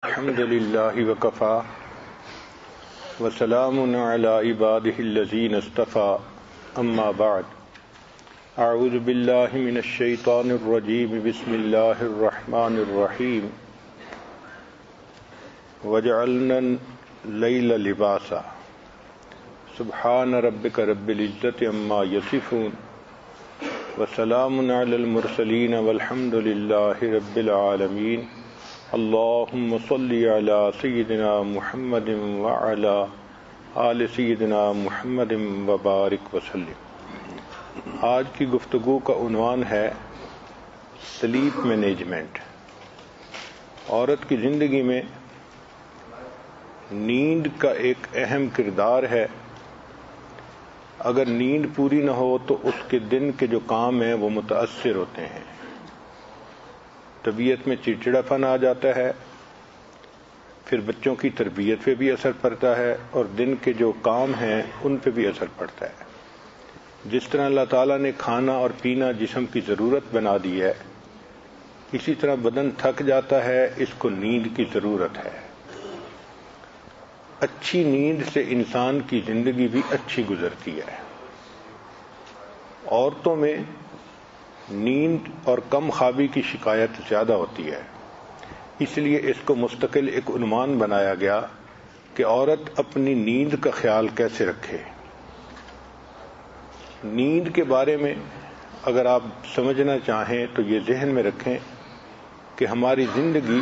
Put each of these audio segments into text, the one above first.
الحمد لله وكفى وسلام على عباده الذين اصطفى اما بعد اعوذ بالله من الشيطان الرجيم بسم الله الرحمن الرحيم وجعلنا الليل لباسا سبحان ربك رب العزة عما يصفون وسلام على المرسلين والحمد لله رب العالمين اللهم صل على سيدنا محمد وعلى آل سيدنا محمد وبارك وسلم۔ آج کی گفتگو کا عنوان ہے سلیپ مینجمنٹ۔ عورت کی زندگی میں نیند کا ایک اہم کردار ہے۔ اگر نیند پوری نہ ہو تو اس کے دن کے جو کام ہیں وہ متاثر ہوتے ہیں، طبیعت میں چڑچڑاپن آ جاتا ہے، پھر بچوں کی تربیت پہ بھی اثر پڑتا ہے اور دن کے جو کام ہیں ان پہ بھی اثر پڑتا ہے۔ جس طرح اللہ تعالیٰ نے کھانا اور پینا جسم کی ضرورت بنا دی ہے، اسی طرح بدن تھک جاتا ہے، اس کو نیند کی ضرورت ہے۔ اچھی نیند سے انسان کی زندگی بھی اچھی گزرتی ہے۔ عورتوں میں نیند اور کم خوابی کی شکایت زیادہ ہوتی ہے، اس لیے اس کو مستقل ایک عنوان بنایا گیا کہ عورت اپنی نیند کا خیال کیسے رکھے۔ نیند کے بارے میں اگر آپ سمجھنا چاہیں تو یہ ذہن میں رکھیں کہ ہماری زندگی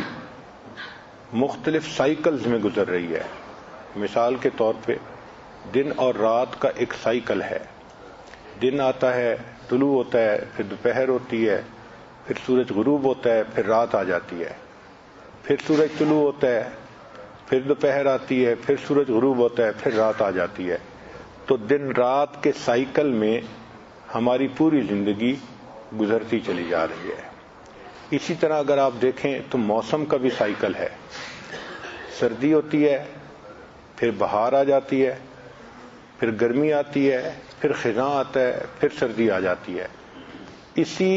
مختلف سائیکلز میں گزر رہی ہے۔ مثال کے طور پہ دن اور رات کا ایک سائیکل ہے۔ دن آتا ہے، طلوع ہوتا ہے، پھر دوپہر ہوتی ہے، پھر سورج غروب ہوتا ہے، پھر رات آ جاتی ہے، پھر سورج طلوع ہوتا ہے، پھر دوپہر آتی ہے، پھر سورج غروب ہوتا ہے، پھر رات آ جاتی ہے۔ تو دن رات کے سائیکل میں ہماری پوری زندگی گزرتی چلی جا رہی ہے۔ اسی طرح اگر آپ دیکھیں تو موسم کا بھی سائیکل ہے۔ سردی ہوتی ہے، پھر بہار آ جاتی ہے، پھر گرمی آتی ہے، پھر خزاں آتا ہے، پھر سردی آ جاتی ہے۔ اسی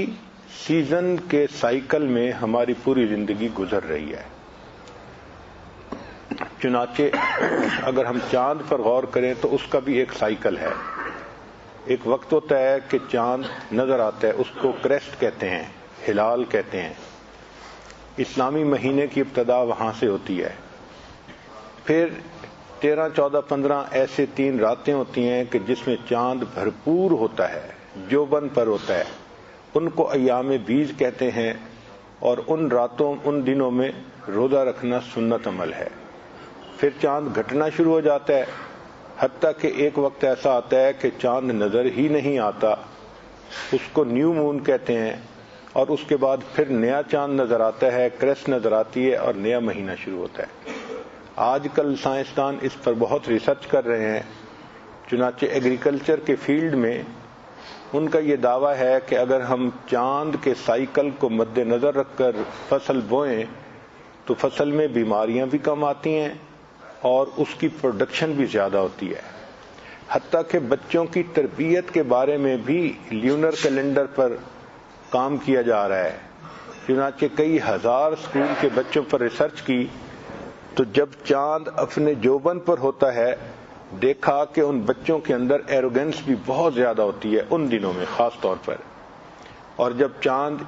سیزن کے سائیکل میں ہماری پوری زندگی گزر رہی ہے۔ چنانچہ اگر ہم چاند پر غور کریں تو اس کا بھی ایک سائیکل ہے۔ ایک وقت ہوتا ہے کہ چاند نظر آتا ہے، اس کو کریسٹ کہتے ہیں، ہلال کہتے ہیں۔ اسلامی مہینے کی ابتدا وہاں سے ہوتی ہے۔ پھر 13، 14، 15 ایسے 3 راتیں ہوتی ہیں کہ جس میں چاند بھرپور ہوتا ہے، جوبن پر ہوتا ہے، ان کو ایام بیض کہتے ہیں، اور ان راتوں، ان دنوں میں روزہ رکھنا سنت عمل ہے۔ پھر چاند گھٹنا شروع ہو جاتا ہے، حتیٰ کہ ایک وقت ایسا آتا ہے کہ چاند نظر ہی نہیں آتا، اس کو نیو مون کہتے ہیں، اور اس کے بعد پھر نیا چاند نظر آتا ہے، کریسٹ نظر آتی ہے اور نیا مہینہ شروع ہوتا ہے۔ آج کل سائنسدان اس پر بہت ریسرچ کر رہے ہیں۔ چنانچہ ایگریکلچر کے فیلڈ میں ان کا یہ دعویٰ ہے کہ اگر ہم چاند کے سائیکل کو مد نظر رکھ کر فصل بوئیں تو فصل میں بیماریاں بھی کم آتی ہیں اور اس کی پروڈکشن بھی زیادہ ہوتی ہے۔ حتیٰ کہ بچوں کی تربیت کے بارے میں بھی لیونر کیلنڈر پر کام کیا جا رہا ہے۔ چنانچہ کئی ہزار اسکول کے بچوں پر ریسرچ کی تو جب چاند اپنے جوبن پر ہوتا ہے، دیکھا کہ ان بچوں کے اندر ایروگنس بھی بہت زیادہ ہوتی ہے ان دنوں میں خاص طور پر، اور جب چاند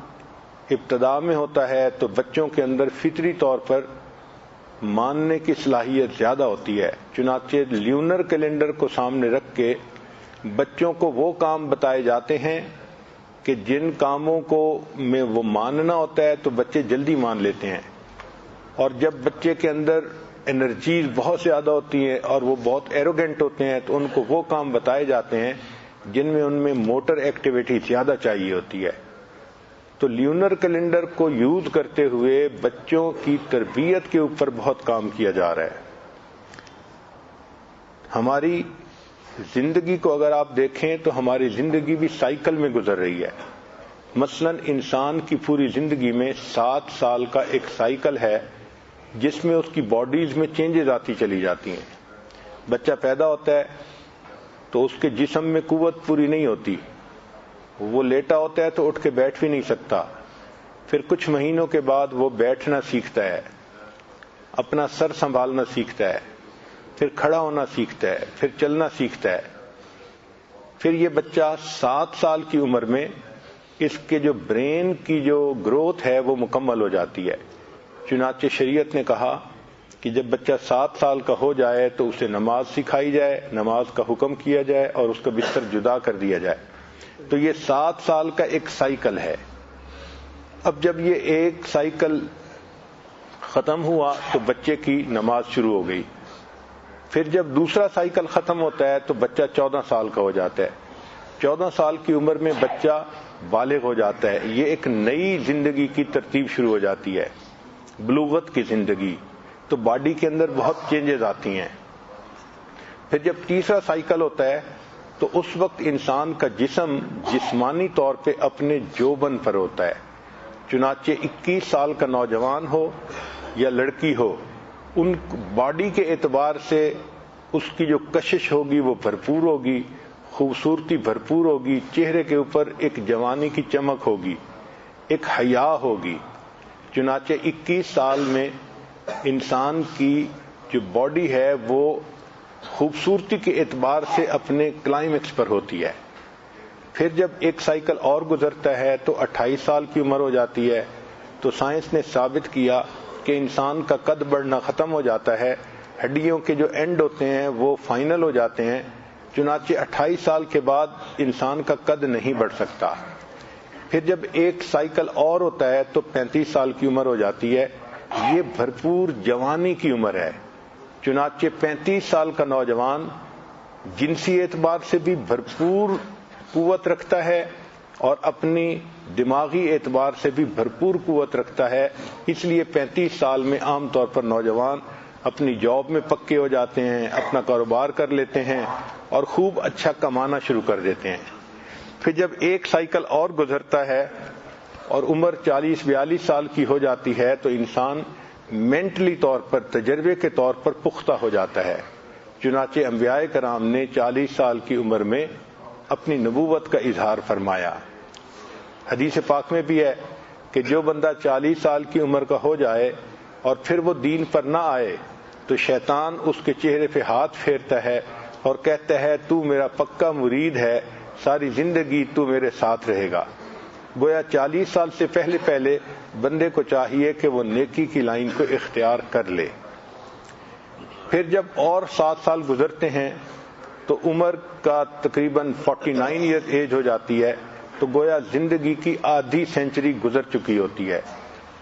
ابتدا میں ہوتا ہے تو بچوں کے اندر فطری طور پر ماننے کی صلاحیت زیادہ ہوتی ہے۔ چنانچہ لیونر کیلنڈر کو سامنے رکھ کے بچوں کو وہ کام بتائے جاتے ہیں کہ جن کاموں کو میں وہ ماننا ہوتا ہے تو بچے جلدی مان لیتے ہیں، اور جب بچے کے اندر انرجیز بہت زیادہ ہوتی ہیں اور وہ بہت ایروگنٹ ہوتے ہیں تو ان کو وہ کام بتائے جاتے ہیں جن میں ان میں موٹر ایکٹیویٹی زیادہ چاہیے ہوتی ہے۔ تو لیونر کیلنڈر کو یوز کرتے ہوئے بچوں کی تربیت کے اوپر بہت کام کیا جا رہا ہے۔ ہماری زندگی کو اگر آپ دیکھیں تو ہماری زندگی بھی سائیکل میں گزر رہی ہے۔ مثلا انسان کی پوری زندگی میں 7 سال کا ایک سائیکل ہے جس میں اس کی باڈیز میں چینجز آتی چلی جاتی ہیں۔ بچہ پیدا ہوتا ہے تو اس کے جسم میں قوت پوری نہیں ہوتی، وہ لیٹا ہوتا ہے تو اٹھ کے بیٹھ بھی نہیں سکتا، پھر کچھ مہینوں کے بعد وہ بیٹھنا سیکھتا ہے، اپنا سر سنبھالنا سیکھتا ہے، پھر کھڑا ہونا سیکھتا ہے، پھر چلنا سیکھتا ہے، پھر یہ بچہ 7 سال کی عمر میں اس کے جو برین کی جو گروتھ ہے وہ مکمل ہو جاتی ہے۔ چنانچہ شریعت نے کہا کہ جب بچہ 7 سال کا ہو جائے تو اسے نماز سکھائی جائے، نماز کا حکم کیا جائے اور اس کا بستر جدا کر دیا جائے۔ تو یہ 7 سال کا ایک سائیکل ہے۔ اب جب یہ ایک سائیکل ختم ہوا تو بچے کی نماز شروع ہو گئی، پھر جب دوسرا سائیکل ختم ہوتا ہے تو بچہ 14 سال کا ہو جاتا ہے۔ 14 سال کی عمر میں بچہ بالغ ہو جاتا ہے، یہ ایک نئی زندگی کی ترتیب شروع ہو جاتی ہے، بلوغت کی زندگی، تو باڈی کے اندر بہت چینجز آتی ہیں۔ پھر جب تیسرا سائیکل ہوتا ہے تو اس وقت انسان کا جسم جسمانی طور پہ اپنے جوبن پر ہوتا ہے۔ چنانچہ 21 سال کا نوجوان ہو یا لڑکی ہو، ان باڈی کے اعتبار سے اس کی جو کشش ہوگی وہ بھرپور ہوگی، خوبصورتی بھرپور ہوگی، چہرے کے اوپر ایک جوانی کی چمک ہوگی، ایک حیا ہوگی۔ چنانچہ 21 سال میں انسان کی جو باڈی ہے وہ خوبصورتی کے اعتبار سے اپنے کلائمیکس پر ہوتی ہے۔ پھر جب ایک سائیکل اور گزرتا ہے تو 28 سال کی عمر ہو جاتی ہے، تو سائنس نے ثابت کیا کہ انسان کا قد بڑھنا ختم ہو جاتا ہے، ہڈیوں کے جو اینڈ ہوتے ہیں وہ فائنل ہو جاتے ہیں۔ چنانچہ 28 سال کے بعد انسان کا قد نہیں بڑھ سکتا۔ پھر جب ایک سائیکل اور ہوتا ہے تو 35 سال کی عمر ہو جاتی ہے، یہ بھرپور جوانی کی عمر ہے۔ چنانچہ 35 سال کا نوجوان جنسی اعتبار سے بھی بھرپور قوت رکھتا ہے اور اپنی دماغی اعتبار سے بھی بھرپور قوت رکھتا ہے۔ اس لیے 35 سال میں عام طور پر نوجوان اپنی جاب میں پکے ہو جاتے ہیں، اپنا کاروبار کر لیتے ہیں اور خوب اچھا کمانا شروع کر دیتے ہیں۔ پھر جب ایک سائیکل اور گزرتا ہے اور عمر 40-42 سال کی ہو جاتی ہے تو انسان مینٹلی طور پر، تجربے کے طور پر پختہ ہو جاتا ہے۔ چنانچہ انبیاء کرام نے 40 سال کی عمر میں اپنی نبوت کا اظہار فرمایا۔ حدیث پاک میں بھی ہے کہ جو بندہ 40 سال کی عمر کا ہو جائے اور پھر وہ دین پر نہ آئے تو شیطان اس کے چہرے پہ ہاتھ پھیرتا ہے اور کہتا ہے تو میرا پکا مرید ہے، ساری زندگی تو میرے ساتھ رہے گا۔ گویا 40 سال سے پہلے بندے کو چاہیے کہ وہ نیکی کی لائن کو اختیار کر لے۔ پھر جب اور 7 سال گزرتے ہیں تو عمر کا تقریباً 49 ایئر ایج ہو جاتی ہے، تو گویا زندگی کی آدھی سینچری گزر چکی ہوتی ہے۔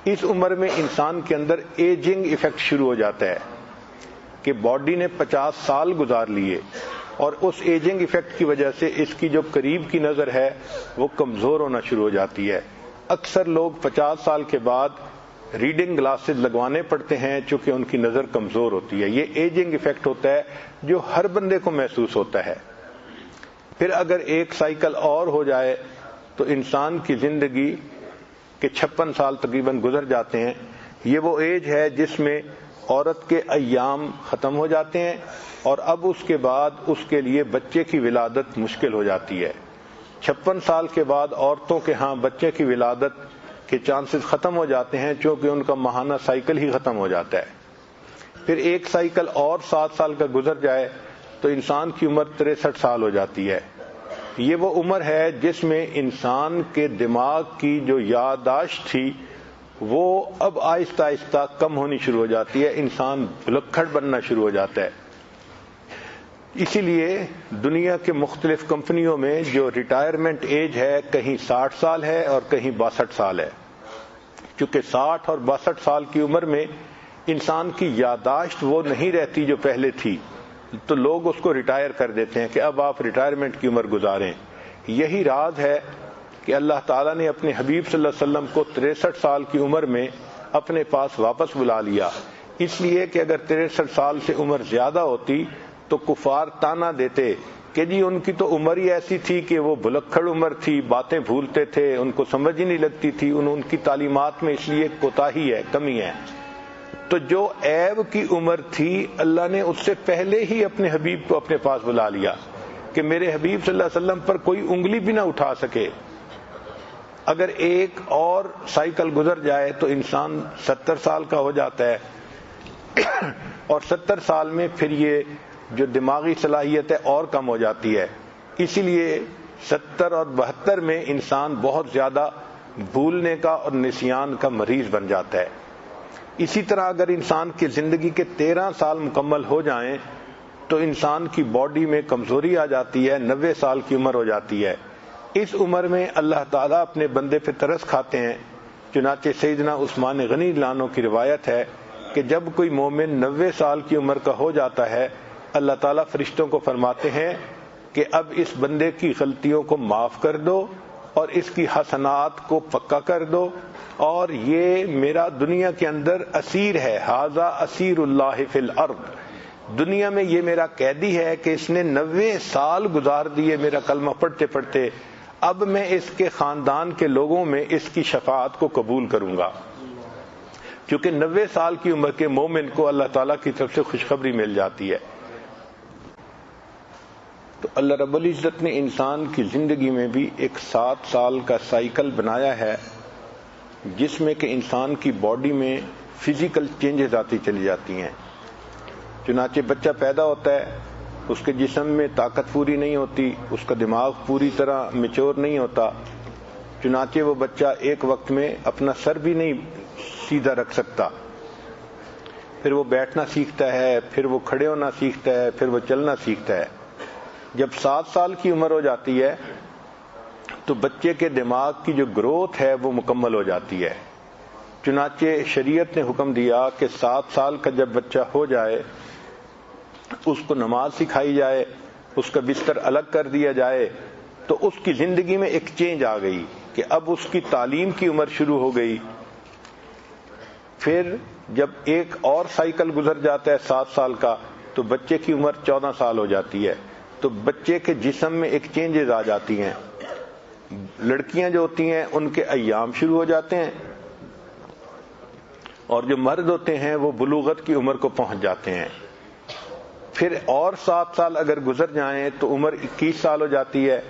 اس عمر میں انسان کے اندر ایجنگ ایفیکٹ شروع ہو جاتا ہے کہ باڈی نے 50 سال گزار لیے اور اس ایجنگ ایفیکٹ کی وجہ سے اس کی جو قریب کی نظر ہے وہ کمزور ہونا شروع ہو جاتی ہے۔ اکثر لوگ 50 سال کے بعد ریڈنگ گلاسز لگوانے پڑتے ہیں چونکہ ان کی نظر کمزور ہوتی ہے۔ یہ ایجنگ ایفیکٹ ہوتا ہے جو ہر بندے کو محسوس ہوتا ہے۔ پھر اگر ایک سائیکل اور ہو جائے تو انسان کی زندگی کے 56 سال تقریباً گزر جاتے ہیں۔ یہ وہ ایج ہے جس میں عورت کے ایام ختم ہو جاتے ہیں اور اب اس کے بعد اس کے لیے بچے کی ولادت مشکل ہو جاتی ہے۔ 56 سال کے بعد عورتوں کے ہاں بچے کی ولادت کے چانسز ختم ہو جاتے ہیں چونکہ ان کا ماہانہ سائیکل ہی ختم ہو جاتا ہے۔ پھر ایک سائیکل اور 7 سال کا گزر جائے تو انسان کی عمر 63 سال ہو جاتی ہے۔ یہ وہ عمر ہے جس میں انسان کے دماغ کی جو یادداشت تھی وہ اب آہستہ آہستہ کم ہونی شروع ہو جاتی ہے، انسان بھلکھڑ بننا شروع ہو جاتا ہے۔ اسی لیے دنیا کے مختلف کمپنیوں میں جو ریٹائرمنٹ ایج ہے کہیں 60 سال ہے اور کہیں 62 سال ہے۔ چونکہ 60 اور 62 سال کی عمر میں انسان کی یادداشت وہ نہیں رہتی جو پہلے تھی، تو لوگ اس کو ریٹائر کر دیتے ہیں کہ اب آپ ریٹائرمنٹ کی عمر گزاریں۔ یہی راز ہے کہ اللہ تعالیٰ نے اپنے حبیب صلی اللہ علیہ وسلم کو 63 سال کی عمر میں اپنے پاس واپس بلا لیا، اس لیے کہ اگر 63 سال سے عمر زیادہ ہوتی تو کفار تانا دیتے کہ جی ان کی تو عمر ہی ایسی تھی کہ وہ بھلکھڑ عمر تھی، باتیں بھولتے تھے، ان کو سمجھ ہی نہیں لگتی تھی، ان کی تعلیمات میں اس لیے کوتاہی ہے، کمی ہے۔ تو جو عیب کی عمر تھی اللہ نے اس سے پہلے ہی اپنے حبیب کو اپنے پاس بلا لیا کہ میرے حبیب صلی اللہ علیہ وسلم پر کوئی انگلی بھی نہ اٹھا سکے۔ اگر ایک اور سائیکل گزر جائے تو انسان 70 سال کا ہو جاتا ہے۔ اور 70 سال میں پھر یہ جو دماغی صلاحیت ہے اور کم ہو جاتی ہے. اسی لیے 70 اور 72 میں انسان بہت زیادہ بھولنے کا اور نسیان کا مریض بن جاتا ہے. اسی طرح اگر انسان کی زندگی کے 13 سال مکمل ہو جائیں تو انسان کی باڈی میں کمزوری آ جاتی ہے, 90 سال کی عمر ہو جاتی ہے. اس عمر میں اللہ تعالیٰ اپنے بندے پہ ترس کھاتے ہیں. چنانچہ سیدنا عثمان غنی لانو کی روایت ہے کہ جب کوئی مومن 90 سال کی عمر کا ہو جاتا ہے, اللہ تعالیٰ فرشتوں کو فرماتے ہیں کہ اب اس بندے کی غلطیوں کو معاف کر دو اور اس کی حسنات کو پکا کر دو, اور یہ میرا دنیا کے اندر اسیر ہے. ھذا اسیر اللہ فی الارض, دنیا میں یہ میرا قیدی ہے کہ اس نے 90 سال گزار دیے میرا کلمہ پڑھتے پڑھتے. اب میں اس کے خاندان کے لوگوں میں اس کی شفاعت کو قبول کروں گا, کیونکہ 90 سال کی عمر کے مومن کو اللہ تعالیٰ کی طرف سے خوشخبری مل جاتی ہے. تو اللہ رب العزت نے انسان کی زندگی میں بھی ایک 7 سال کا سائیکل بنایا ہے, جس میں کہ انسان کی باڈی میں فزیکل چینجز آتی چلی جاتی ہیں. چنانچہ بچہ پیدا ہوتا ہے, اس کے جسم میں طاقت پوری نہیں ہوتی, اس کا دماغ پوری طرح میچور نہیں ہوتا. چنانچہ وہ بچہ ایک وقت میں اپنا سر بھی نہیں سیدھا رکھ سکتا. پھر وہ بیٹھنا سیکھتا ہے, پھر وہ کھڑے ہونا سیکھتا ہے, پھر وہ چلنا سیکھتا ہے. جب 7 سال کی عمر ہو جاتی ہے تو بچے کے دماغ کی جو گروتھ ہے وہ مکمل ہو جاتی ہے. چنانچہ شریعت نے حکم دیا کہ 7 سال کا جب بچہ ہو جائے اس کو نماز سکھائی جائے, اس کا بستر الگ کر دیا جائے. تو اس کی زندگی میں ایک چینج آ گئی کہ اب اس کی تعلیم کی عمر شروع ہو گئی. پھر جب ایک اور سائیکل گزر جاتا ہے 7 سال کا تو بچے کی عمر 14 سال ہو جاتی ہے. تو بچے کے جسم میں ایک چینجز آ جاتی ہیں. لڑکیاں جو ہوتی ہیں ان کے ایام شروع ہو جاتے ہیں, اور جو مرد ہوتے ہیں وہ بلوغت کی عمر کو پہنچ جاتے ہیں. پھر اور 7 سال اگر گزر جائیں تو عمر 21 سال ہو جاتی ہے.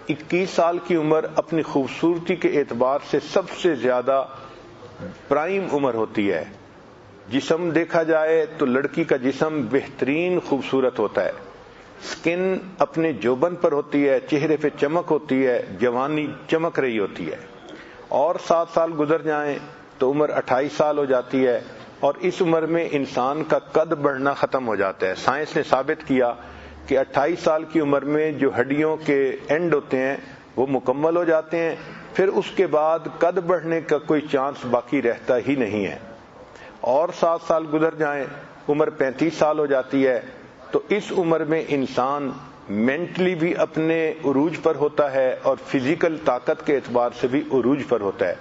21 سال کی عمر اپنی خوبصورتی کے اعتبار سے سب سے زیادہ پرائم عمر ہوتی ہے. جسم دیکھا جائے تو لڑکی کا جسم بہترین خوبصورت ہوتا ہے. سکن اپنے جوبن پر ہوتی ہے, چہرے پہ چمک ہوتی ہے, جوانی چمک رہی ہوتی ہے. اور 7 سال گزر جائیں تو عمر 28 سال ہو جاتی ہے, اور اس عمر میں انسان کا قد بڑھنا ختم ہو جاتا ہے. سائنس نے ثابت کیا کہ 28 سال کی عمر میں جو ہڈیوں کے اینڈ ہوتے ہیں وہ مکمل ہو جاتے ہیں. پھر اس کے بعد قد بڑھنے کا کوئی چانس باقی رہتا ہی نہیں ہے. اور 7 سال گزر جائیں عمر 35 سال ہو جاتی ہے. تو اس عمر میں انسان مینٹلی بھی اپنے عروج پر ہوتا ہے اور فزیکل طاقت کے اعتبار سے بھی عروج پر ہوتا ہے.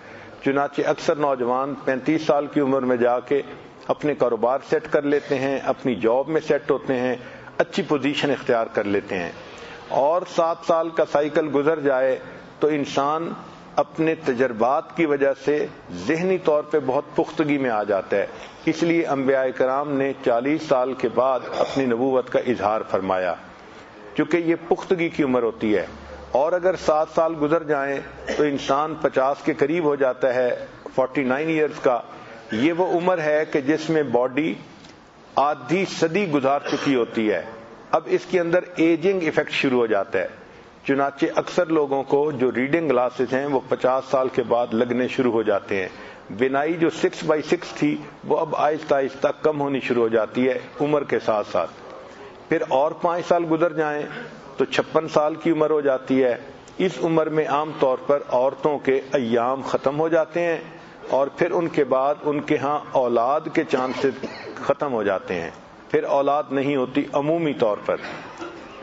چنانچہ اکثر نوجوان 35 سال کی عمر میں جا کے اپنے کاروبار سیٹ کر لیتے ہیں, اپنی جاب میں سیٹ ہوتے ہیں, اچھی پوزیشن اختیار کر لیتے ہیں. اور 7 سال کا سائیکل گزر جائے تو انسان اپنے تجربات کی وجہ سے ذہنی طور پہ بہت پختگی میں آ جاتا ہے. اس لیے انبیاء کرام نے 40 سال کے بعد اپنی نبوت کا اظہار فرمایا, چونکہ یہ پختگی کی عمر ہوتی ہے. اور اگر 7 سال گزر جائیں تو انسان 50 کے قریب ہو جاتا ہے, 49 ایئرز کا. یہ وہ عمر ہے کہ جس میں باڈی آدھی صدی گزار چکی ہوتی ہے. اب اس کے اندر ایجنگ ایفیکٹ شروع ہو جاتا ہے. چنانچہ اکثر لوگوں کو جو ریڈنگ گلاسز ہیں وہ 50 سال کے بعد لگنے شروع ہو جاتے ہیں. بینائی جو 6x6 تھی وہ اب آہستہ آہستہ کم ہونی شروع ہو جاتی ہے عمر کے ساتھ ساتھ. پھر اور 5 سال گزر جائیں تو 56 سال کی عمر ہو جاتی ہے. اس عمر میں عام طور پر عورتوں کے ایام ختم ہو جاتے ہیں, اور پھر ان کے بعد ان کے ہاں اولاد کے چانسز ختم ہو جاتے ہیں. پھر اولاد نہیں ہوتی عمومی طور پر.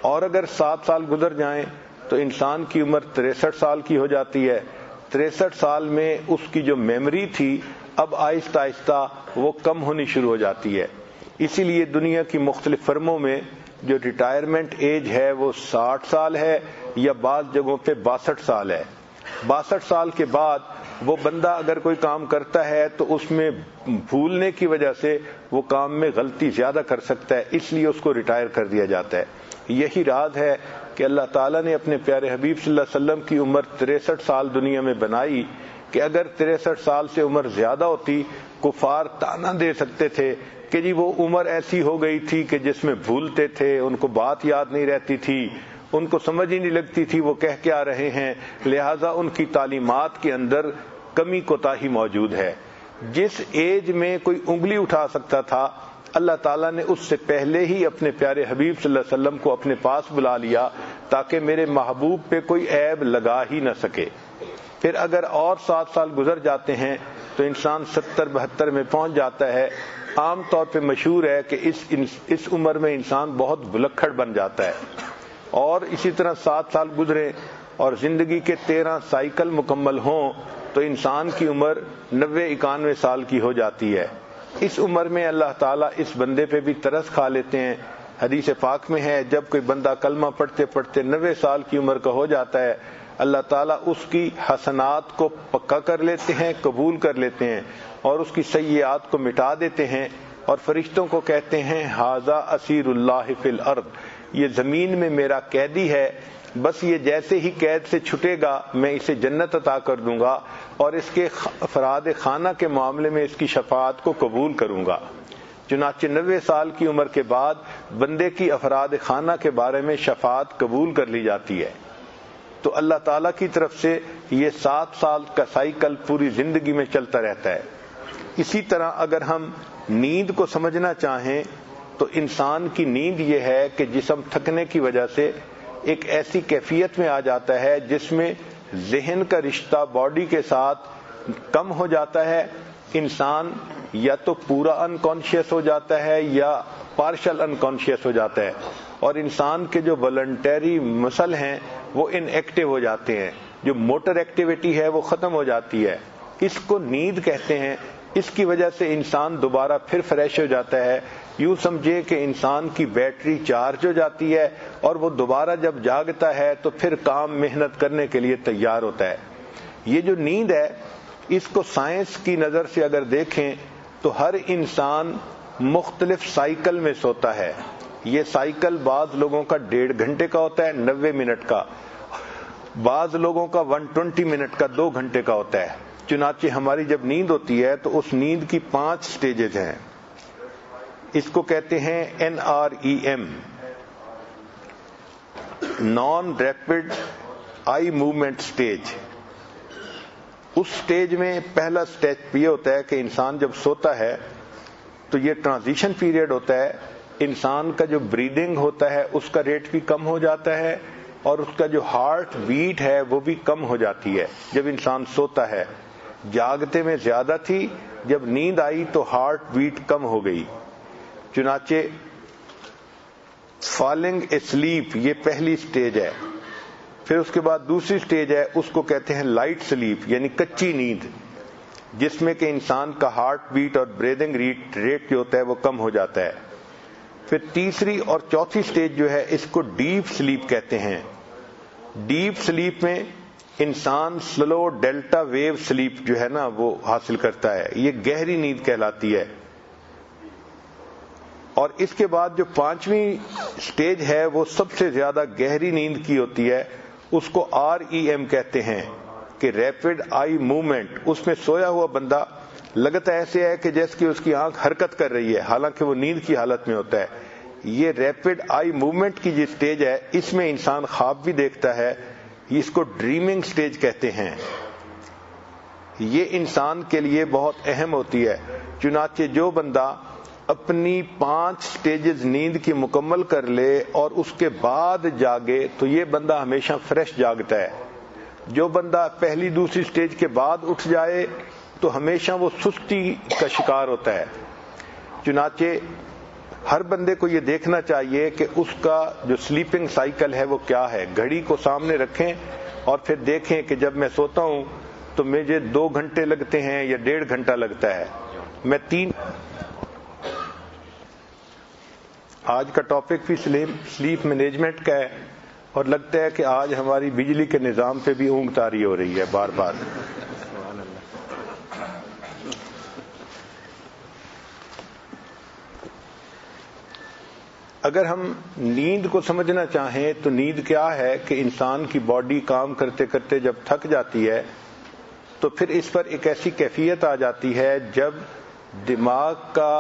اور اگر 7 سال گزر جائیں تو انسان کی عمر 63 سال کی ہو جاتی ہے. 63 سال میں اس کی جو میموری تھی اب آہستہ آہستہ وہ کم ہونی شروع ہو جاتی ہے. اسی لیے دنیا کی مختلف فرموں میں جو ریٹائرمنٹ ایج ہے وہ 60 سال ہے, یا بعض جگہوں پہ 62 سال ہے. 62 سال کے بعد وہ بندہ اگر کوئی کام کرتا ہے تو اس میں بھولنے کی وجہ سے وہ کام میں غلطی زیادہ کر سکتا ہے, اس لیے اس کو ریٹائر کر دیا جاتا ہے. یہی راز ہے کہ اللہ تعالیٰ نے اپنے پیارے حبیب صلی اللہ علیہ وسلم کی عمر 63 سال دنیا میں بنائی کہ اگر 63 سال سے عمر زیادہ ہوتی کفار تانا دے سکتے تھے کہ جی وہ عمر ایسی ہو گئی تھی کہ جس میں بھولتے تھے، ان کو بات یاد نہیں رہتی تھی، ان کو سمجھ ہی نہیں لگتی تھی وہ کہہ کیا رہے ہیں، لہذا ان کی تعلیمات کے اندر کمی کوتاہی موجود ہے۔ جس ایج میں کوئی انگلی اٹھا سکتا تھا، اللہ تعالیٰ نے اس سے پہلے ہی اپنے پیارے حبیب صلی اللہ علیہ وسلم کو اپنے پاس بلا لیا تاکہ میرے محبوب پہ کوئی عیب لگا ہی نہ سکے۔ پھر اگر اور 7 سال گزر جاتے ہیں تو انسان 70-72 میں پہنچ جاتا ہے۔ عام طور پہ مشہور ہے کہ اس عمر میں انسان بہت بلکھڑ بن جاتا ہے، اور اسی طرح 7 سال گزرے اور زندگی کے 13 سائیکل مکمل ہوں تو انسان کی عمر 90-91 سال کی ہو جاتی ہے۔ اس عمر میں اللہ تعالیٰ اس بندے پہ بھی ترس کھا لیتے ہیں۔ حدیث پاک میں ہے جب کوئی بندہ کلمہ پڑھتے پڑھتے 90 سال کی عمر کا ہو جاتا ہے، اللہ تعالیٰ اس کی حسنات کو پکا کر لیتے ہیں، قبول کر لیتے ہیں، اور اس کی سیئات کو مٹا دیتے ہیں، اور فرشتوں کو کہتے ہیں ھذا اسیر اللہ فی الارض، یہ زمین میں میرا قیدی ہے، بس یہ جیسے ہی قید سے چھٹے گا میں اسے جنت عطا کر دوں گا، اور اس کے افراد خانہ کے معاملے میں اس کی شفاعت کو قبول کروں گا۔ چنانچہ 90 سال کی عمر کے بعد بندے کی افراد خانہ کے بارے میں شفاعت قبول کر لی جاتی ہے۔ تو اللہ تعالیٰ کی طرف سے یہ 7 سال کا سائیکل پوری زندگی میں چلتا رہتا ہے۔ اسی طرح اگر ہم نیند کو سمجھنا چاہیں تو انسان کی نیند یہ ہے کہ جسم تھکنے کی وجہ سے ایک ایسی کیفیت میں آ جاتا ہے جس میں ذہن کا رشتہ باڈی کے ساتھ کم ہو جاتا ہے، انسان یا تو پورا انکانشیس ہو جاتا ہے یا پارشل انکانشیس ہو جاتا ہے، اور انسان کے جو والنٹری مسل ہیں وہ ان ایکٹیو ہو جاتے ہیں، جو موٹر ایکٹیویٹی ہے وہ ختم ہو جاتی ہے۔ اس کو نیند کہتے ہیں۔ اس کی وجہ سے انسان دوبارہ پھر فریش ہو جاتا ہے۔ یوں سمجھے کہ انسان کی بیٹری چارج ہو جاتی ہے اور وہ دوبارہ جب جاگتا ہے تو پھر کام محنت کرنے کے لیے تیار ہوتا ہے۔ یہ جو نیند ہے اس کو سائنس کی نظر سے اگر دیکھیں تو ہر انسان مختلف سائیکل میں سوتا ہے۔ یہ سائیکل بعض لوگوں کا 1.5 گھنٹے کا ہوتا ہے، 90 منٹ کا، بعض لوگوں کا 120 منٹ کا، 2 گھنٹے کا ہوتا ہے۔ چنانچہ ہماری جب نیند ہوتی ہے تو اس نیند کی 5 سٹیجز ہیں۔ اس کو کہتے ہیں NREM، non rapid eye movement stage. اس سٹیج میں پہلا سٹیج یہ ہوتا ہے کہ انسان جب سوتا ہے تو یہ ٹرانزیشن پیریڈ ہوتا ہے، انسان کا جو بریدنگ ہوتا ہے اس کا ریٹ بھی کم ہو جاتا ہے، اور اس کا جو ہارٹ بیٹ ہے وہ بھی کم ہو جاتی ہے جب انسان سوتا ہے۔ جاگتے میں زیادہ تھی، جب نیند آئی تو ہارٹ بیٹ کم ہو گئی۔ چنانچہ فالنگ اسلیپ یہ پہلی سٹیج ہے۔ پھر اس کے بعد دوسری سٹیج ہے، اس کو کہتے ہیں لائٹ سلیپ، یعنی کچی نیند، جس میں کہ انسان کا ہارٹ بیٹ اور بریدنگ ریٹ جو ہوتا ہے وہ کم ہو جاتا ہے۔ پھر تیسری اور چوتھی سٹیج جو ہے اس کو ڈیپ سلیپ کہتے ہیں۔ ڈیپ سلیپ میں انسان سلو ڈیلٹا ویو سلیپ جو ہے نا وہ حاصل کرتا ہے، یہ گہری نیند کہلاتی ہے۔ اور اس کے بعد جو 5ویں سٹیج ہے وہ سب سے زیادہ گہری نیند کی ہوتی ہے، اس کو REM کہتے ہیں کہ ریپڈ آئی موومنٹ۔ اس میں سویا ہوا بندہ لگتا ایسے ہے کہ جیسے کہ اس کی آنکھ حرکت کر رہی ہے حالانکہ وہ نیند کی حالت میں ہوتا ہے۔ یہ ریپڈ آئی موومنٹ کی جو سٹیج ہے اس میں انسان خواب بھی دیکھتا ہے، اس کو ڈریمنگ سٹیج کہتے ہیں۔ یہ انسان کے لیے بہت اہم ہوتی ہے۔ چنانچہ جو بندہ اپنی 5 سٹیجز نیند کی مکمل کر لے اور اس کے بعد جاگے تو یہ بندہ ہمیشہ فریش جاگتا ہے۔ جو بندہ پہلی دوسری سٹیج کے بعد اٹھ جائے تو ہمیشہ وہ سستی کا شکار ہوتا ہے۔ چنانچہ ہر بندے کو یہ دیکھنا چاہیے کہ اس کا جو سلیپنگ سائیکل ہے وہ کیا ہے۔ گھڑی کو سامنے رکھیں اور پھر دیکھیں کہ جب میں سوتا ہوں تو مجھے 2 گھنٹے لگتے ہیں یا 1.5 گھنٹہ لگتا ہے۔ میں 3 آج کا ٹاپک بھی سلیپ مینجمنٹ کا ہے، اور لگتا ہے کہ آج ہماری بجلی کے نظام پہ بھی اونگ طاری ہو رہی ہے بار بار۔ اگر ہم نیند کو سمجھنا چاہیں تو نیند کیا ہے کہ انسان کی باڈی کام کرتے کرتے جب تھک جاتی ہے تو پھر اس پر ایک ایسی کیفیت آ جاتی ہے جب دماغ کا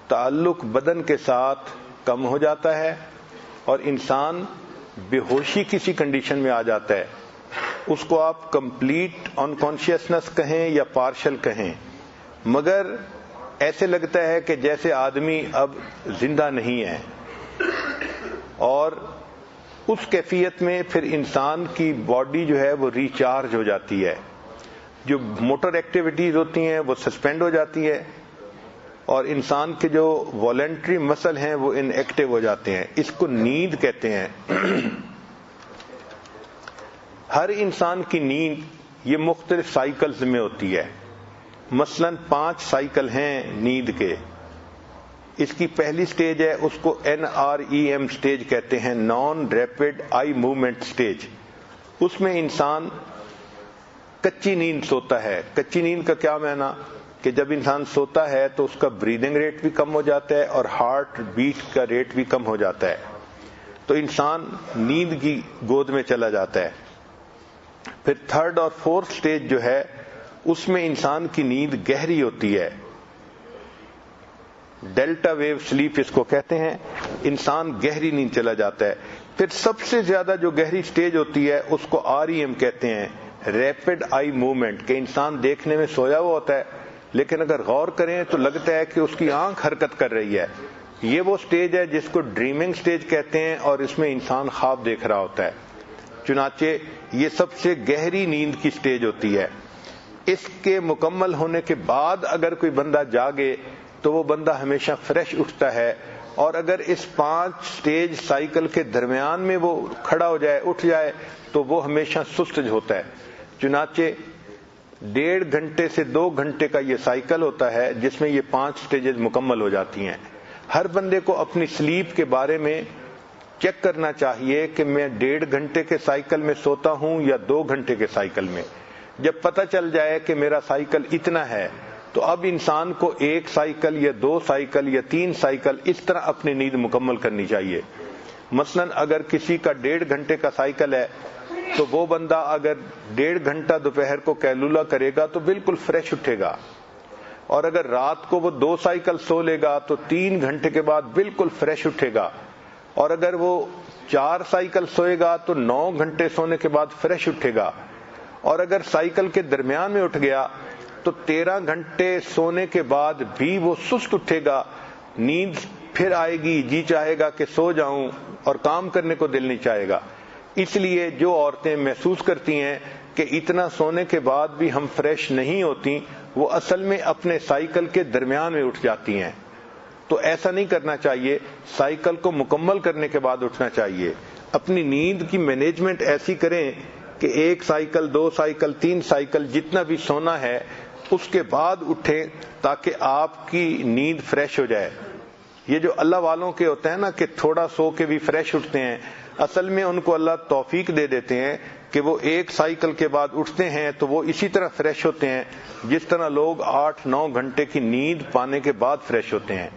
تعلق بدن کے ساتھ کم ہو جاتا ہے اور انسان بے ہوشی کسی کنڈیشن میں آ جاتا ہے. اس کو آپ کمپلیٹ انکانشیسنس کہیں یا پارشل کہیں، مگر ایسے لگتا ہے کہ جیسے آدمی اب زندہ نہیں ہے. اور اس کیفیت میں پھر انسان کی باڈی جو ہے وہ ریچارج ہو جاتی ہے، جو موٹر ایکٹیویٹیز ہوتی ہیں وہ سسپینڈ ہو جاتی ہے اور انسان کے جو والنٹری مسل ہیں وہ ان ایکٹیو ہو جاتے ہیں. اس کو نیند کہتے ہیں. ہر انسان کی نیند یہ مختلف سائیکلز میں ہوتی ہے. مثلا 5 سائیکل ہیں نیند کے. اس کی پہلی سٹیج ہے، اس کو NREM سٹیج کہتے ہیں، non rapid eye movement stage. اس میں انسان کچی نیند سوتا ہے. کچی نیند کا کیا معنی کہ جب انسان سوتا ہے تو اس کا بریدنگ ریٹ بھی کم ہو جاتا ہے اور ہارٹ بیٹ کا ریٹ بھی کم ہو جاتا ہے، تو انسان نیند کی گود میں چلا جاتا ہے. پھر 3rd اور 4th سٹیج جو ہے اس میں انسان کی نیند گہری ہوتی ہے. ڈیلٹا ویو سلیپ اس کو کہتے ہیں. انسان گہری نیند چلا جاتا ہے. پھر سب سے زیادہ جو گہری سٹیج ہوتی ہے اس کو REM کہتے ہیں، ریپڈ آئی موومنٹ، کہ انسان دیکھنے میں سویا ہوا ہوتا ہے لیکن اگر غور کریں تو لگتا ہے کہ اس کی آنکھ حرکت کر رہی ہے. یہ وہ سٹیج ہے جس کو ڈریمنگ سٹیج کہتے ہیں اور اس میں انسان خواب دیکھ رہا ہوتا ہے. چنانچہ یہ سب سے گہری نیند کی سٹیج ہوتی ہے. اس کے مکمل ہونے کے بعد اگر کوئی بندہ جاگے تو وہ بندہ ہمیشہ فریش اٹھتا ہے، اور اگر اس 5 سٹیج سائیکل کے درمیان میں وہ کھڑا ہو جائے، اٹھ جائے، تو وہ ہمیشہ سست ہوتا ہے. چنانچہ 1.5 گھنٹے سے 2 گھنٹے کا یہ سائیکل ہوتا ہے جس میں یہ 5 سٹیجز مکمل ہو جاتی ہیں. ہر بندے کو اپنی سلیپ کے بارے میں چیک کرنا چاہیے کہ میں 1.5 گھنٹے کے سائیکل میں سوتا ہوں یا 2 گھنٹے کے سائیکل میں. جب پتہ چل جائے کہ میرا سائیکل اتنا ہے تو اب انسان کو 1 سائیکل یا 2 سائیکل یا 3 سائیکل اس طرح اپنی نیند مکمل کرنی چاہیے. مثلا اگر کسی کا 1.5 گھنٹے کا سائیکل ہے تو وہ بندہ اگر 1.5 گھنٹہ دوپہر کو قیلولہ کرے گا تو بالکل فریش اٹھے گا، اور اگر رات کو وہ 2 سائیکل سو لے گا تو 3 گھنٹے کے بعد بالکل فریش اٹھے گا، اور اگر وہ 4 سائیکل سوئے گا تو 9 گھنٹے سونے کے بعد فریش اٹھے گا، اور اگر سائیکل کے درمیان میں اٹھ گیا تو 13 گھنٹے سونے کے بعد بھی وہ سست اٹھے گا. نیند پھر آئے گی، جی چاہے گا کہ سو جاؤں اور کام کرنے کو دل نہیں چاہے گا. اس لیے جو عورتیں محسوس کرتی ہیں کہ اتنا سونے کے بعد بھی ہم فریش نہیں ہوتی، وہ اصل میں اپنے سائیکل کے درمیان میں اٹھ جاتی ہیں. تو ایسا نہیں کرنا چاہیے، سائیکل کو مکمل کرنے کے بعد اٹھنا چاہیے. اپنی نیند کی مینجمنٹ ایسی کریں کہ 1 سائیکل 2 سائیکل 3 سائیکل جتنا بھی سونا ہے اس کے بعد اٹھیں تاکہ آپ کی نیند فریش ہو جائے. یہ جو اللہ والوں کے ہوتے ہیں نا کہ تھوڑا سو کے بھی فریش اٹھتے ہیں، اصل میں ان کو اللہ توفیق دے دیتے ہیں کہ وہ 1 سائیکل کے بعد اٹھتے ہیں تو وہ اسی طرح فریش ہوتے ہیں جس طرح لوگ 8-9 گھنٹے کی نیند پانے کے بعد فریش ہوتے ہیں.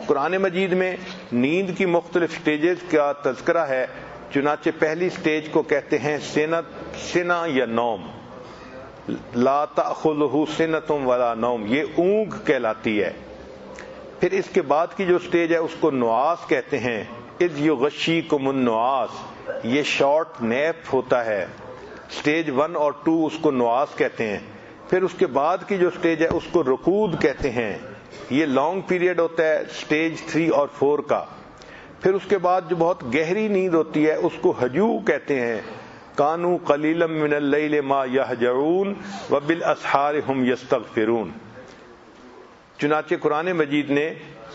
قرآن مجید میں نیند کی مختلف سٹیجز کا تذکرہ ہے. چنانچہ پہلی سٹیج کو کہتے ہیں سنہ یا نوم، لا تأخذہ سنۃ ولا نوم، یہ اونگ کہلاتی ہے. پھر اس کے بعد کی جو سٹیج ہے اس کو نعاس کہتے ہیں، اذ یغشیکم النعاس، یہ شارٹ نیپ ہوتا ہے. سٹیج 1 اور 2 اس کو نعاس کہتے ہیں. پھر اس کے بعد کی جو سٹیج ہے اس کو رقود کہتے ہیں، یہ لانگ پیریڈ ہوتا ہے سٹیج 3 اور 4 کا. پھر اس کے بعد جو بہت گہری نیند ہوتی ہے اس کو ہجو کہتے ہیں، کانوا قلیلا من اللیل ما یہجعون وبالاسحار هم یستغفرون. چنانچہ قرآن مجید نے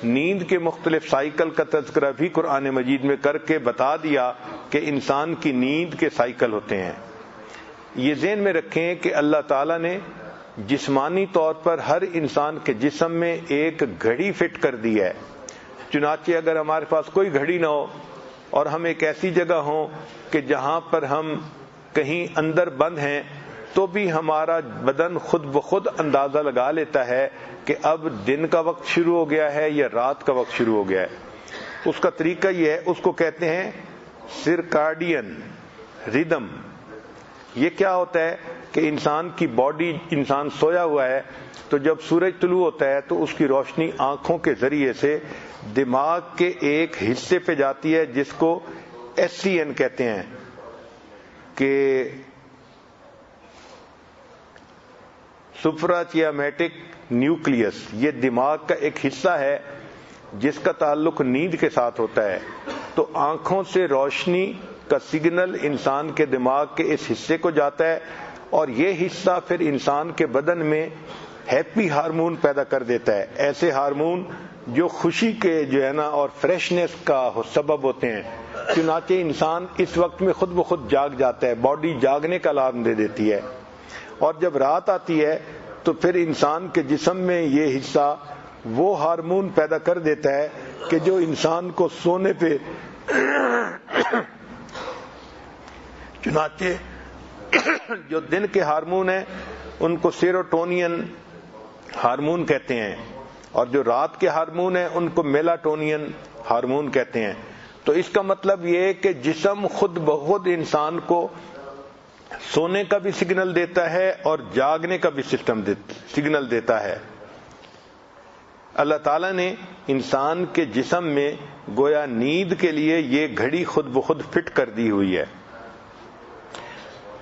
نیند کے مختلف سائیکل کا تذکرہ بھی قرآن مجید میں کر کے بتا دیا کہ انسان کی نیند کے سائیکل ہوتے ہیں. یہ ذہن میں رکھیں کہ اللہ تعالیٰ نے جسمانی طور پر ہر انسان کے جسم میں ایک گھڑی فٹ کر دی ہے. چنانچہ اگر ہمارے پاس کوئی گھڑی نہ ہو اور ہم ایک ایسی جگہ ہوں کہ جہاں پر ہم کہیں اندر بند ہیں تو بھی ہمارا بدن خود بخود اندازہ لگا لیتا ہے کہ اب دن کا وقت شروع ہو گیا ہے یا رات کا وقت شروع ہو گیا ہے. اس کا طریقہ یہ ہے، اس کو کہتے ہیں سرکارڈین ریدم. یہ کیا ہوتا ہے کہ انسان کی باڈی، انسان سویا ہوا ہے تو جب سورج طلوع ہوتا ہے تو اس کی روشنی آنکھوں کے ذریعے سے دماغ کے ایک حصے پہ جاتی ہے جس کو SCN کہتے ہیں کہ سپراچیامیٹک نیوکلیس. یہ دماغ کا ایک حصہ ہے جس کا تعلق نیند کے ساتھ ہوتا ہے. تو آنکھوں سے روشنی کا سگنل انسان کے دماغ کے اس حصے کو جاتا ہے اور یہ حصہ پھر انسان کے بدن میں ہیپی ہارمون پیدا کر دیتا ہے، ایسے ہارمون جو خوشی کے جو ہے نا اور فریشنس کا سبب ہوتے ہیں. چنانچہ انسان اس وقت میں خود بخود جاگ جاتا ہے، باڈی جاگنے کا الارم دے دیتی ہے. اور جب رات آتی ہے تو پھر انسان کے جسم میں یہ حصہ وہ ہارمون پیدا کر دیتا ہے کہ جو انسان کو سونے پہ چنانچہ جو دن کے ہارمون ہیں ان کو سیروٹونین ہارمون کہتے ہیں اور جو رات کے ہارمون ہیں ان کو میلاٹونین ہارمون کہتے ہیں. تو اس کا مطلب یہ ہے کہ جسم خود بخود انسان کو سونے کا بھی سگنل دیتا ہے اور جاگنے کا بھی سگنل دیتا ہے. اللہ تعالیٰ نے انسان کے جسم میں گویا نیند کے لیے یہ گھڑی خود بخود فٹ کر دی ہوئی ہے.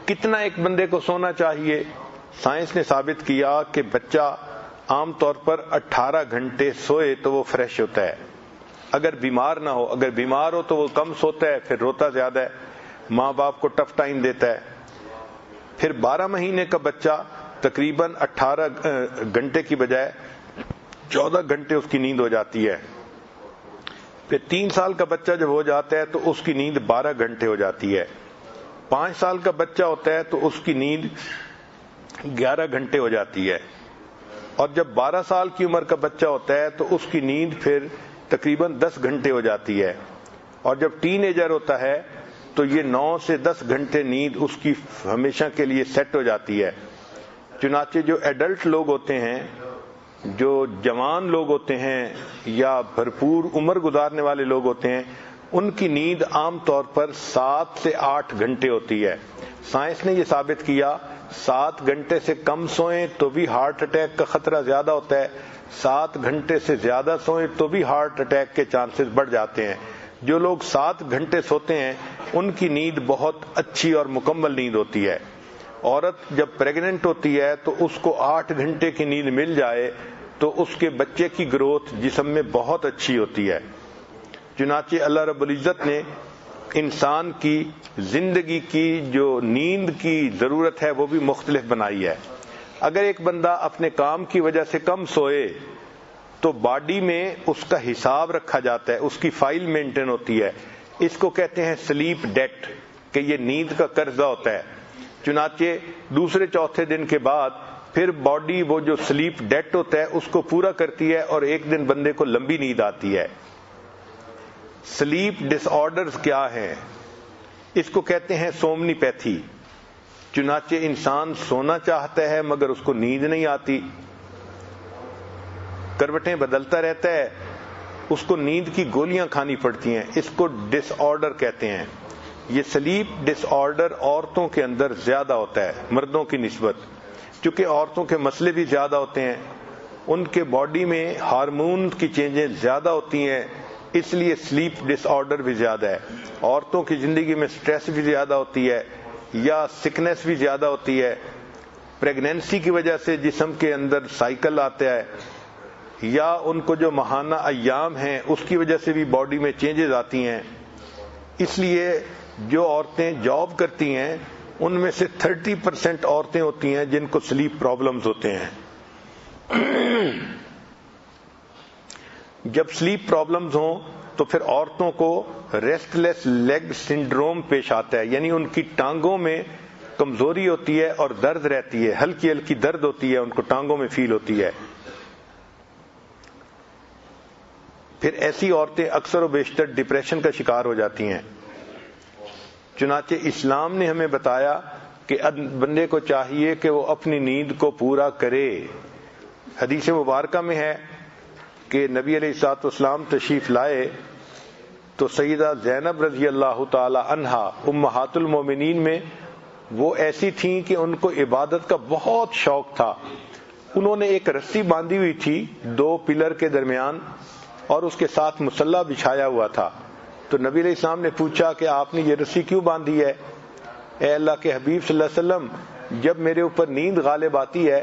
کتنا ایک بندے کو سونا چاہیے؟ سائنس نے ثابت کیا کہ بچہ عام طور پر 18 گھنٹے سوئے تو وہ فریش ہوتا ہے، اگر بیمار نہ ہو. اگر بیمار ہو تو وہ کم سوتا ہے، پھر روتا زیادہ ہے، ماں باپ کو ٹف ٹائم دیتا ہے. پھر 12 مہینے کا بچہ تقریباً 18 گھنٹے کی بجائے 14 گھنٹے اس کی نیند ہو جاتی ہے. پھر 3 سال کا بچہ جب ہو جاتا ہے تو اس کی نیند 12 گھنٹے ہو جاتی ہے. 5 سال کا بچہ ہوتا ہے تو اس کی نیند 11 گھنٹے ہو جاتی ہے. اور جب 12 سال کی عمر کا بچہ ہوتا ہے تو اس کی نیند پھر تقریباً 10 گھنٹے ہو جاتی ہے. اور جب ٹین ایجر ہوتا ہے تو یہ 9 سے 10 گھنٹے نیند اس کی ہمیشہ کے لیے سیٹ ہو جاتی ہے. چنانچہ جو ایڈلٹ لوگ ہوتے ہیں، جو جوان لوگ ہوتے ہیں یا بھرپور عمر گزارنے والے لوگ ہوتے ہیں، ان کی نیند عام طور پر 7 سے 8 گھنٹے ہوتی ہے. سائنس نے یہ ثابت کیا 7 گھنٹے سے کم سوئیں تو بھی ہارٹ اٹیک کا خطرہ زیادہ ہوتا ہے، 7 گھنٹے سے زیادہ سوئیں تو بھی ہارٹ اٹیک کے چانسز بڑھ جاتے ہیں. جو لوگ 7 گھنٹے سوتے ہیں ان کی نیند بہت اچھی اور مکمل نیند ہوتی ہے. عورت جب پریگننٹ ہوتی ہے تو اس کو 8 گھنٹے کی نیند مل جائے تو اس کے بچے کی گروتھ جسم میں بہت اچھی ہوتی ہے. چنانچہ اللہ رب العزت نے انسان کی زندگی کی جو نیند کی ضرورت ہے وہ بھی مختلف بنائی ہے. اگر ایک بندہ اپنے کام کی وجہ سے کم سوئے تو باڈی میں اس کا حساب رکھا جاتا ہے، اس کی فائل مینٹین ہوتی ہے. اس کو کہتے ہیں سلیپ ڈیٹ، کہ یہ نیند کا قرضہ ہوتا ہے. چنانچہ دوسرے چوتھے دن کے بعد پھر باڈی وہ جو سلیپ ڈیٹ ہوتا ہے اس کو پورا کرتی ہے اور ایک دن بندے کو لمبی نیند آتی ہے. سلیپ ڈس آرڈرز کیا ہیں؟ اس کو کہتے ہیں سومنی پیتھی. چنانچہ انسان سونا چاہتا ہے مگر اس کو نیند نہیں آتی، کروٹیں بدلتا رہتا ہے، اس کو نیند کی گولیاں کھانی پڑتی ہیں. اس کو ڈس آرڈر کہتے ہیں. یہ سلیپ ڈس آرڈر عورتوں کے اندر زیادہ ہوتا ہے مردوں کی نسبت، چونکہ عورتوں کے مسئلے بھی زیادہ ہوتے ہیں، ان کے باڈی میں ہارمون کی چینجز زیادہ ہوتی ہیں، اس لیے سلیپ ڈس آرڈر بھی زیادہ ہے. عورتوں کی زندگی میں سٹریس بھی زیادہ ہوتی ہے یا سکنس بھی زیادہ ہوتی ہے، پریگنینسی کی وجہ سے جسم کے اندر سائیکل آتا ہے، یا ان کو جو ماہانہ ایام ہیں اس کی وجہ سے بھی باڈی میں چینجز آتی ہیں. اس لیے جو عورتیں جاب کرتی ہیں ان میں سے 30% عورتیں ہوتی ہیں جن کو سلیپ پرابلمز ہوتے ہیں. جب سلیپ پرابلمز ہوں تو پھر عورتوں کو ریسٹ لیس لیگ سنڈروم پیش آتا ہے، یعنی ان کی ٹانگوں میں کمزوری ہوتی ہے اور درد رہتی ہے، ہلکی ہلکی درد ہوتی ہے، ان کو ٹانگوں میں فیل ہوتی ہے. پھر ایسی عورتیں اکثر و بیشتر ڈپریشن کا شکار ہو جاتی ہیں. چنانچہ اسلام نے ہمیں بتایا کہ بندے کو چاہیے کہ وہ اپنی نیند کو پورا کرے. حدیث مبارکہ میں ہے کہ نبی علیہ الصلوۃ والسلام تشریف لائے تو سیدہ زینب رضی اللہ تعالی عنہا امہات المومنین میں وہ ایسی تھیں کہ ان کو عبادت کا بہت شوق تھا. انہوں نے ایک رسی باندھی ہوئی تھی 2 پلر کے درمیان اور اس کے ساتھ مصلی بچھایا ہوا تھا. تو نبی علیہ السلام نے پوچھا کہ آپ نے یہ رسی کیوں باندھی ہے؟ اے اللہ کے حبیب صلی اللہ علیہ وسلم، جب میرے اوپر نیند غالب آتی ہے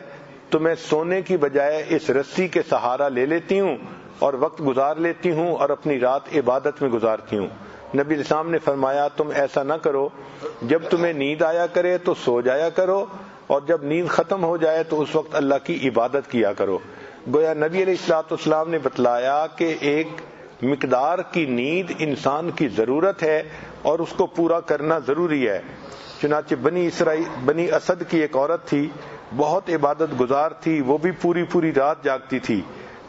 تو میں سونے کی بجائے اس رسی کے سہارا لے لیتی ہوں اور وقت گزار لیتی ہوں اور اپنی رات عبادت میں گزارتی ہوں. نبی علیہ السلام نے فرمایا تم ایسا نہ کرو، جب تمہیں نیند آیا کرے تو سو جایا کرو اور جب نیند ختم ہو جائے تو اس وقت اللہ کی عبادت کیا کرو. گویا نبی علیہ الصلوۃ والسلام نے بتلایا کہ ایک مقدار کی نیند انسان کی ضرورت ہے اور اس کو پورا کرنا ضروری ہے. چنانچہ بنی اسد کی ایک عورت تھی، بہت عبادت گزار تھی، وہ بھی پوری رات جاگتی تھی.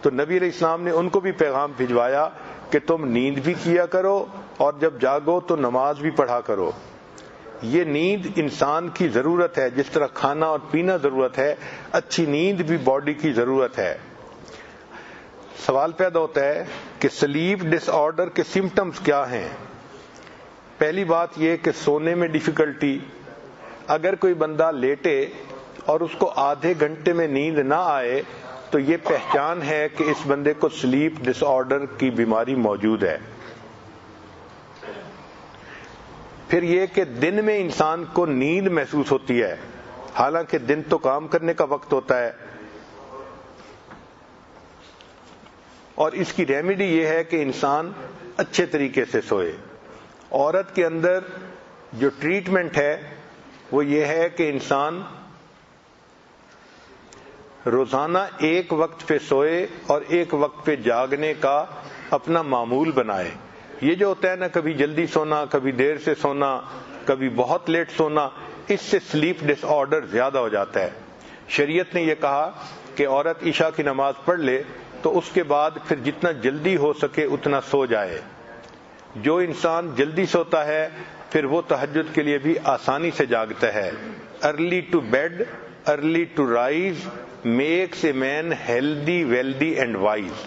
تو نبی علیہ السلام نے ان کو بھی پیغام بھجوایا کہ تم نیند بھی کیا کرو اور جب جاگو تو نماز بھی پڑھا کرو. یہ نیند انسان کی ضرورت ہے، جس طرح کھانا اور پینا ضرورت ہے، اچھی نیند بھی باڈی کی ضرورت ہے. سوال پیدا ہوتا ہے کہ سلیپ ڈس آرڈر کے سمپٹمز کیا ہیں؟ پہلی بات یہ کہ سونے میں ڈیفیکلٹی. اگر کوئی بندہ لیٹے اور اس کو آدھے گھنٹے میں نیند نہ آئے تو یہ پہچان ہے کہ اس بندے کو سلیپ ڈس آرڈر کی بیماری موجود ہے. پھر یہ کہ دن میں انسان کو نیند محسوس ہوتی ہے، حالانکہ دن تو کام کرنے کا وقت ہوتا ہے. اور اس کی ریمیڈی یہ ہے کہ انسان اچھے طریقے سے سوئے. عورت کے اندر جو ٹریٹمنٹ ہے وہ یہ ہے کہ انسان روزانہ ایک وقت پہ سوئے اور ایک وقت پہ جاگنے کا اپنا معمول بنائے. یہ جو ہوتا ہے نا، کبھی جلدی سونا، کبھی دیر سے سونا، کبھی بہت لیٹ سونا، اس سے سلیپ ڈس آرڈر زیادہ ہو جاتا ہے. شریعت نے یہ کہا کہ عورت عشاء کی نماز پڑھ لے تو اس کے بعد پھر جتنا جلدی ہو سکے اتنا سو جائے. جو انسان جلدی سوتا ہے پھر وہ تہجد کے لیے بھی آسانی سے جاگتا ہے. Early to bed early to rise makes a man healthy wealthy and wise.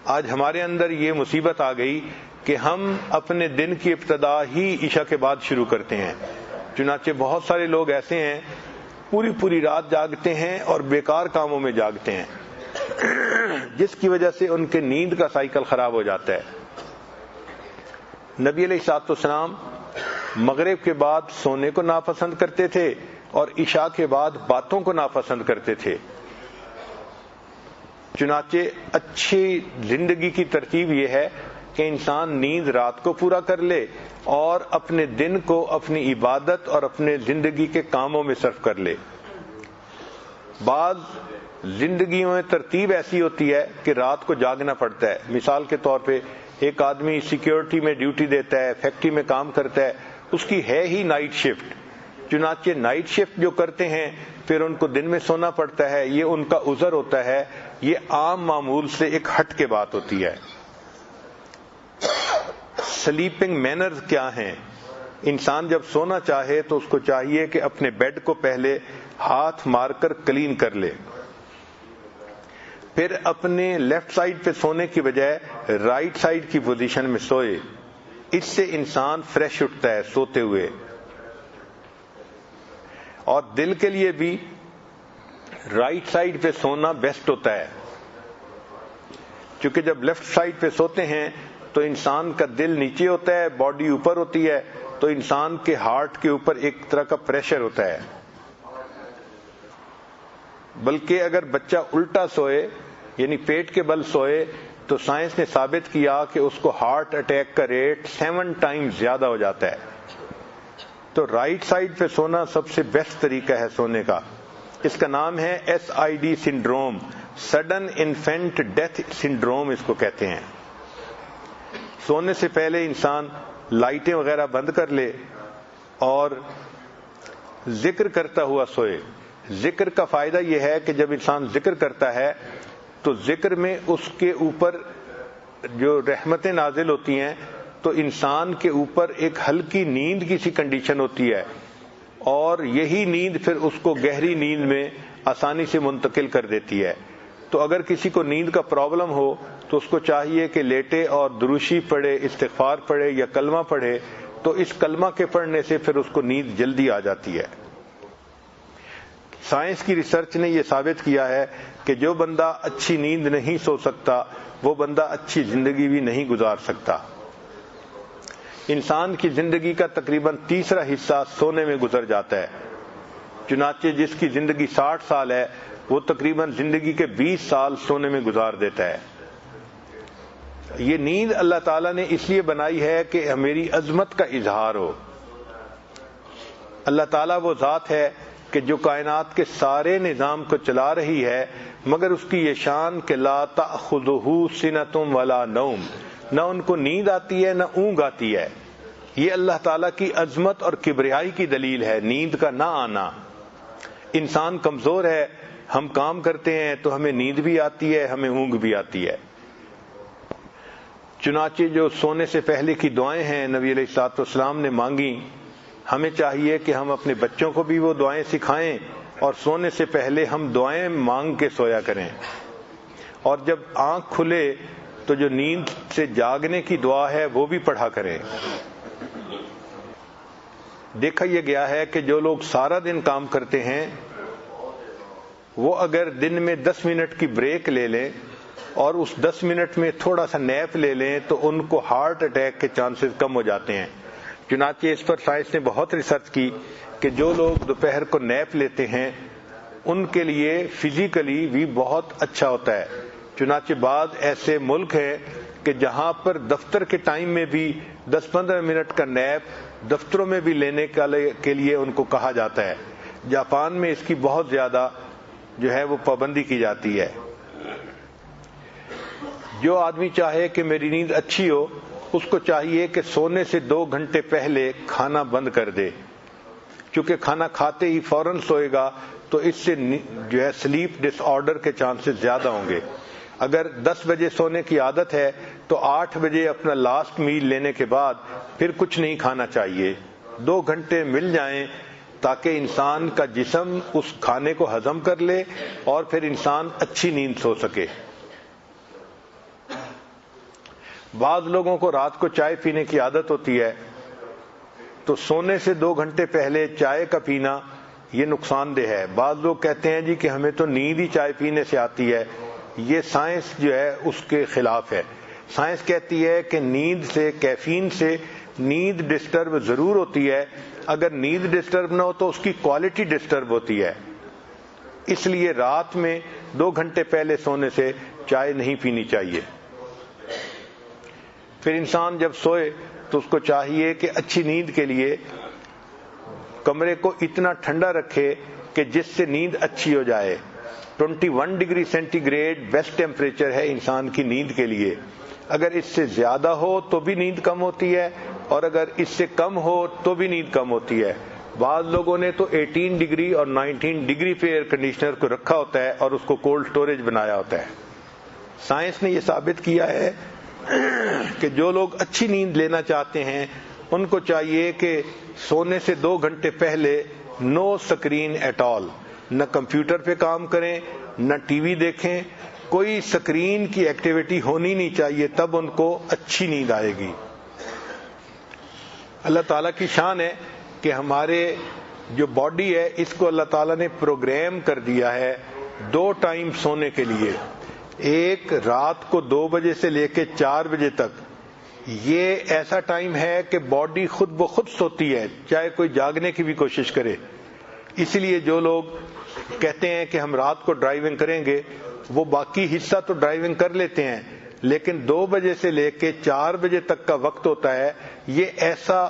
آج ہمارے اندر یہ مصیبت آ گئی کہ ہم اپنے دن کی ابتدا ہی عشاء کے بعد شروع کرتے ہیں. چنانچہ بہت سارے لوگ ایسے ہیں پوری رات جاگتے ہیں اور بیکار کاموں میں جاگتے ہیں، جس کی وجہ سے ان کے نیند کا سائیکل خراب ہو جاتا ہے. نبی علیہ الصلوۃ والسلام مغرب کے بعد سونے کو ناپسند کرتے تھے اور عشاء کے بعد باتوں کو ناپسند کرتے تھے. چنانچہ اچھی زندگی کی ترتیب یہ ہے کہ انسان نیند رات کو پورا کر لے اور اپنے دن کو اپنی عبادت اور اپنے زندگی کے کاموں میں صرف کر لے. بعض زندگیوں میں ترتیب ایسی ہوتی ہے کہ رات کو جاگنا پڑتا ہے. مثال کے طور پہ ایک آدمی سیکیورٹی میں ڈیوٹی دیتا ہے، فیکٹری میں کام کرتا ہے، اس کی ہے ہی نائٹ شفٹ. چنانچہ نائٹ شفٹ جو کرتے ہیں پھر ان کو دن میں سونا پڑتا ہے، یہ ان کا عذر ہوتا ہے. یہ عام معمول سے ایک ہٹ کے بات ہوتی ہے. سلیپنگ مینرز کیا ہیں؟ انسان جب سونا چاہے تو اس کو چاہیے کہ اپنے بیڈ کو پہلے ہاتھ مار کر کلین کر لے، پھر اپنے لیفٹ سائڈ پہ سونے کی بجائے رائٹ سائڈ کی پوزیشن میں سوئے. اس سے انسان فریش اٹھتا ہے سوتے ہوئے. اور دل کے لیے بھی رائٹ سائڈ پہ سونا بیسٹ ہوتا ہے، کیونکہ جب لیفٹ سائڈ پہ سوتے ہیں تو انسان کا دل نیچے ہوتا ہے، باڈی اوپر ہوتی ہے، تو انسان کے ہارٹ کے اوپر ایک طرح کا پریشر ہوتا ہے. بلکہ اگر بچہ الٹا سوئے یعنی پیٹ کے بل سوئے تو سائنس نے ثابت کیا کہ اس کو ہارٹ اٹیک کا ریٹ 7 ٹائمز زیادہ ہو جاتا ہے. تو رائٹ سائڈ پہ سونا سب سے بیسٹ طریقہ ہے سونے کا. اس کا نام ہے SID syndrome, sudden infant death syndrome اس کو کہتے ہیں. سونے سے پہلے انسان لائٹیں وغیرہ بند کر لے اور ذکر کرتا ہوا سوئے. ذکر کا فائدہ یہ ہے کہ جب انسان ذکر کرتا ہے تو ذکر میں اس کے اوپر جو رحمتیں نازل ہوتی ہیں تو انسان کے اوپر ایک ہلکی نیند کی سی کنڈیشن ہوتی ہے اور یہی نیند پھر اس کو گہری نیند میں آسانی سے منتقل کر دیتی ہے. تو اگر کسی کو نیند کا پرابلم ہو تو اس کو چاہیے کہ لیٹے اور دروشی پڑھے، استغفار پڑھے یا کلمہ پڑھے، تو اس کلمہ کے پڑھنے سے پھر اس کو نیند جلدی آ جاتی ہے. سائنس کی ریسرچ نے یہ ثابت کیا ہے کہ جو بندہ اچھی نیند نہیں سو سکتا وہ بندہ اچھی زندگی بھی نہیں گزار سکتا۔ انسان کی زندگی کا تقریباً تیسرا حصہ سونے میں گزر جاتا ہے، چنانچہ جس کی زندگی 60 سال ہے وہ تقریباً زندگی کے 20 سال سونے میں گزار دیتا ہے۔ یہ نیند اللہ تعالیٰ نے اس لیے بنائی ہے کہ میری عظمت کا اظہار ہو۔ اللہ تعالیٰ وہ ذات ہے کہ جو کائنات کے سارے نظام کو چلا رہی ہے، مگر اس کی یہ شان کہ لا تأخذہ سنۃ ولا نوم، نہ ان کو نیند آتی ہے نہ اونگ آتی ہے۔ یہ اللہ تعالیٰ کی عظمت اور کبریائی کی دلیل ہے، نیند کا نہ آنا۔ انسان کمزور ہے، ہم کام کرتے ہیں تو ہمیں نیند بھی آتی ہے، ہمیں اونگ بھی آتی ہے۔ چنانچہ جو سونے سے پہلے کی دعائیں ہیں نبی علیہ الصلوۃ والسلام نے مانگی، ہمیں چاہیے کہ ہم اپنے بچوں کو بھی وہ دعائیں سکھائیں اور سونے سے پہلے ہم دعائیں مانگ کے سویا کریں، اور جب آنکھ کھلے تو جو نیند سے جاگنے کی دعا ہے وہ بھی پڑھا کریں۔ دیکھا یہ گیا ہے کہ جو لوگ سارا دن کام کرتے ہیں وہ اگر دن میں 10 منٹ کی بریک لے لیں اور اس 10 منٹ میں تھوڑا سا نیپ لے لیں تو ان کو ہارٹ اٹیک کے چانسز کم ہو جاتے ہیں۔ چنانچہ اس پر سائنس نے بہت ریسرچ کی کہ جو لوگ دوپہر کو نیپ لیتے ہیں ان کے لیے فزیکلی بھی بہت اچھا ہوتا ہے۔ چنانچہ بعض ایسے ملک ہیں کہ جہاں پر دفتر کے ٹائم میں بھی 10-15 منٹ کا نیپ دفتروں میں بھی لینے کے لیے ان کو کہا جاتا ہے۔ جاپان میں اس کی بہت زیادہ جو ہے وہ پابندی کی جاتی ہے۔ جو آدمی چاہے کہ میری نیند اچھی ہو اس کو چاہیے کہ سونے سے 2 گھنٹے پہلے کھانا بند کر دے، کیونکہ کھانا کھاتے ہی فوراً سوئے گا تو اس سے جو ہے سلیپ ڈس آرڈر کے چانسز زیادہ ہوں گے۔ اگر 10 بجے سونے کی عادت ہے تو 8 بجے اپنا لاسٹ میل لینے کے بعد پھر کچھ نہیں کھانا چاہیے۔ 2 گھنٹے مل جائیں تاکہ انسان کا جسم اس کھانے کو ہضم کر لے اور پھر انسان اچھی نیند سو سکے۔ بعض لوگوں کو رات کو چائے پینے کی عادت ہوتی ہے تو سونے سے 2 گھنٹے پہلے چائے کا پینا یہ نقصان دہ ہے۔ بعض لوگ کہتے ہیں جی کہ ہمیں تو نیند ہی چائے پینے سے آتی ہے، یہ سائنس جو ہے اس کے خلاف ہے۔ سائنس کہتی ہے کہ نیند سے، کیفین سے نیند ڈسٹرب ضرور ہوتی ہے، اگر نیند ڈسٹرب نہ ہو تو اس کی کوالٹی ڈسٹرب ہوتی ہے، اس لیے رات میں 2 گھنٹے پہلے سونے سے چائے نہیں پینی چاہیے۔ پھر انسان جب سوئے تو اس کو چاہیے کہ اچھی نیند کے لیے کمرے کو اتنا ٹھنڈا رکھے کہ جس سے نیند اچھی ہو جائے۔ 21 degree centigrade best temperature ہے انسان کی نیند کے لیے۔ اگر اس سے زیادہ ہو تو بھی نیند کم ہوتی ہے اور اگر اس سے کم ہو تو بھی نیند کم ہوتی ہے۔ بعض لوگوں نے تو 18 ڈگری اور 19 ڈگری پہ ایئر کنڈیشنر کو رکھا ہوتا ہے اور اس کو کولڈ سٹوریج بنایا ہوتا ہے۔ سائنس نے یہ ثابت کیا ہے کہ جو لوگ اچھی نیند لینا چاہتے ہیں ان کو چاہیے کہ سونے سے 2 گھنٹے پہلے نو سکرین ایٹ آل، نہ کمپیوٹر پہ کام کریں نہ ٹی وی دیکھیں، کوئی سکرین کی ایکٹیویٹی ہونی نہیں چاہیے، تب ان کو اچھی نیند آئے گی۔ اللہ تعالیٰ کی شان ہے کہ ہمارے جو باڈی ہے اس کو اللہ تعالیٰ نے پروگرام کر دیا ہے 2 ٹائم سونے کے لیے، ایک رات کو 2 بجے سے لے کے 4 بجے تک۔ یہ ایسا ٹائم ہے کہ باڈی خود بخود سوتی ہے چاہے کوئی جاگنے کی بھی کوشش کرے۔ اس لیے جو لوگ کہتے ہیں کہ ہم رات کو ڈرائیونگ کریں گے وہ باقی حصہ تو ڈرائیونگ کر لیتے ہیں، لیکن 2 بجے سے لے کے 4 بجے تک کا وقت ہوتا ہے، یہ ایسا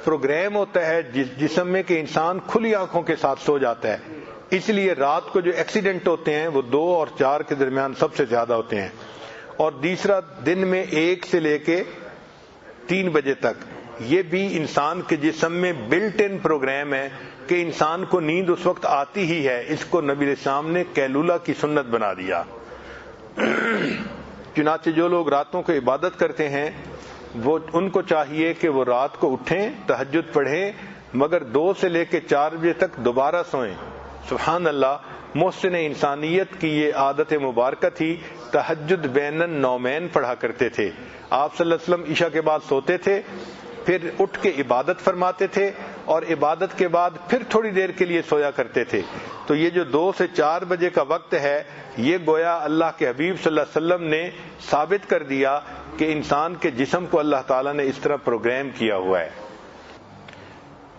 پروگرام ہوتا ہے جسم میں کہ انسان کھلی آنکھوں کے ساتھ سو جاتا ہے۔ اس لیے رات کو جو ایکسیڈنٹ ہوتے ہیں وہ 2 اور 4 کے درمیان سب سے زیادہ ہوتے ہیں، اور دوسرا دن میں 1 سے لے کے 3 بجے تک۔ یہ بھی انسان کے جسم میں بلٹ ان پروگرام ہے کہ انسان کو نیند اس وقت آتی ہی ہے، اس کو نبی علیہ السلام نے قیلولہ کی سنت بنا دیا۔ چنانچہ جو لوگ راتوں کو عبادت کرتے ہیں وہ ان کو چاہیے کہ وہ رات کو اٹھیں، تہجد پڑھیں، مگر 2 سے لے کے 4 بجے تک دوبارہ سوئیں۔ سبحان اللہ، محسن انسانیت کی یہ عادت مبارکہ تھی، تہجد بین النومین پڑھا کرتے تھے۔ آپ صلی اللہ علیہ وسلم عشاء کے بعد سوتے تھے، پھر اٹھ کے عبادت فرماتے تھے اور عبادت کے بعد پھر تھوڑی دیر کے لیے سویا کرتے تھے. تو یہ جو 2 سے 4 بجے کا وقت ہے، یہ گویا اللہ کے حبیب صلی اللہ علیہ وسلم نے ثابت کر دیا کہ انسان کے جسم کو اللہ تعالیٰ نے اس طرح پروگرام کیا ہوا ہے.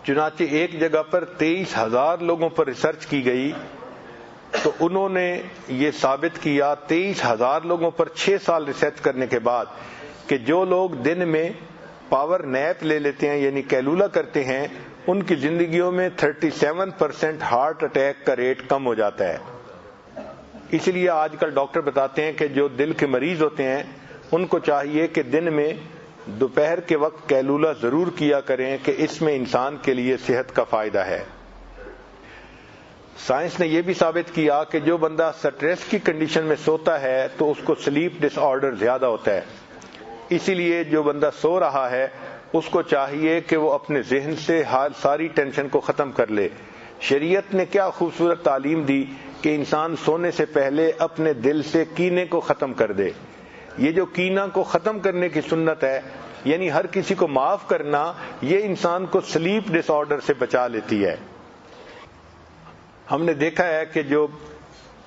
چنانچہ ایک جگہ پر 23,000 لوگوں پر ریسرچ کی گئی تو انہوں نے یہ ثابت کیا 23,000 لوگوں پر 6 سال ریسرچ کرنے کے بعد کہ جو لوگ دن میں پاور نیپ لے لیتے ہیں یعنی کیلولہ کرتے ہیں، ان کی زندگیوں میں 37% ہارٹ اٹیک کا ریٹ کم ہو جاتا ہے. اس لیے آج کل ڈاکٹر بتاتے ہیں کہ جو دل کے مریض ہوتے ہیں ان کو چاہیے کہ دن میں دوپہر کے وقت کیلولہ ضرور کیا کریں کہ اس میں انسان کے لیے صحت کا فائدہ ہے. سائنس نے یہ بھی ثابت کیا کہ جو بندہ سٹریس کی کنڈیشن میں سوتا ہے تو اس کو سلیپ ڈس آرڈر زیادہ ہوتا ہے. اسی لیے جو بندہ سو رہا ہے اس کو چاہیے کہ وہ اپنے ذہن سے ساری ٹینشن کو ختم کر لے. شریعت نے کیا خوبصورت تعلیم دی کہ انسان سونے سے پہلے اپنے دل سے کینے کو ختم کر دے. یہ جو کینہ کو ختم کرنے کی سنت ہے، یعنی ہر کسی کو معاف کرنا، یہ انسان کو سلیپ ڈس آرڈر سے بچا لیتی ہے. ہم نے دیکھا ہے کہ جو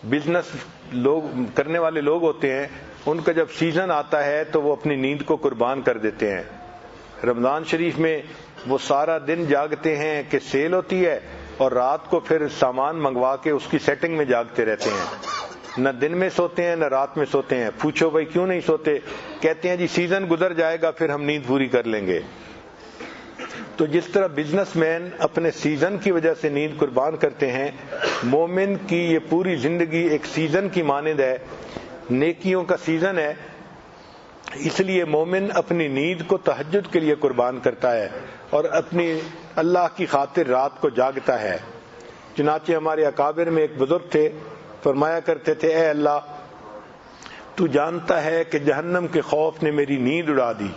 بزنس لوگ کرنے والے لوگ ہوتے ہیں ان کا جب سیزن آتا ہے تو وہ اپنی نیند کو قربان کر دیتے ہیں. رمضان شریف میں وہ سارا دن جاگتے ہیں کہ سیل ہوتی ہے اور رات کو پھر سامان منگوا کے اس کی سیٹنگ میں جاگتے رہتے ہیں. نہ دن میں سوتے ہیں نہ رات میں سوتے ہیں. پوچھو بھائی کیوں نہیں سوتے؟ کہتے ہیں جی سیزن گزر جائے گا پھر ہم نیند پوری کر لیں گے. تو جس طرح بزنس مین اپنے سیزن کی وجہ سے نیند قربان کرتے ہیں، مومن کی یہ پوری زندگی ایک سیزن کی مانند ہے، نیکیوں کا سیزن ہے. اس لیے مومن اپنی نیند کو تہجد کے لیے قربان کرتا ہے اور اپنی اللہ کی خاطر رات کو جاگتا ہے. چنانچہ ہمارے اکابر میں ایک بزرگ تھے، فرمایا کرتے تھے اے اللہ تو جانتا ہے کہ جہنم کے خوف نے میری نیند اڑا دی.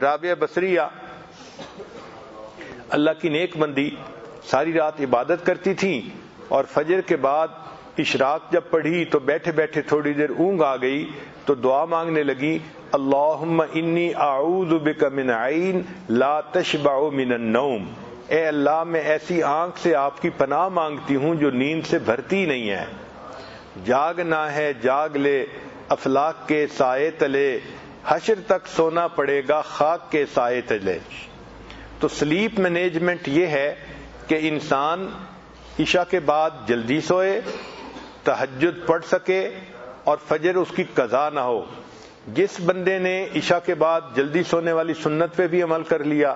رابعہ بصریہ اللہ کی نیک بندی ساری رات عبادت کرتی تھی اور فجر کے بعد اشراق جب پڑھی تو بیٹھے بیٹھے تھوڑی دیر اونگ آ گئی تو دعا مانگنے لگی، اللہم انی اعوذ بک من عین لا تشبع من النوم. اے اللہ میں ایسی آنکھ سے آپ کی پناہ مانگتی ہوں جو نیند سے بھرتی نہیں ہے. جاگنا ہے جاگ لے افلاک کے سائے تلے، حشر تک سونا پڑے گا خاک کے سائے تلے. تو سلیپ مینجمنٹ یہ ہے کہ انسان عشاء کے بعد جلدی سوئے، تہجد پڑھ سکے اور فجر اس کی قضا نہ ہو. جس بندے نے عشاء کے بعد جلدی سونے والی سنت پہ بھی عمل کر لیا،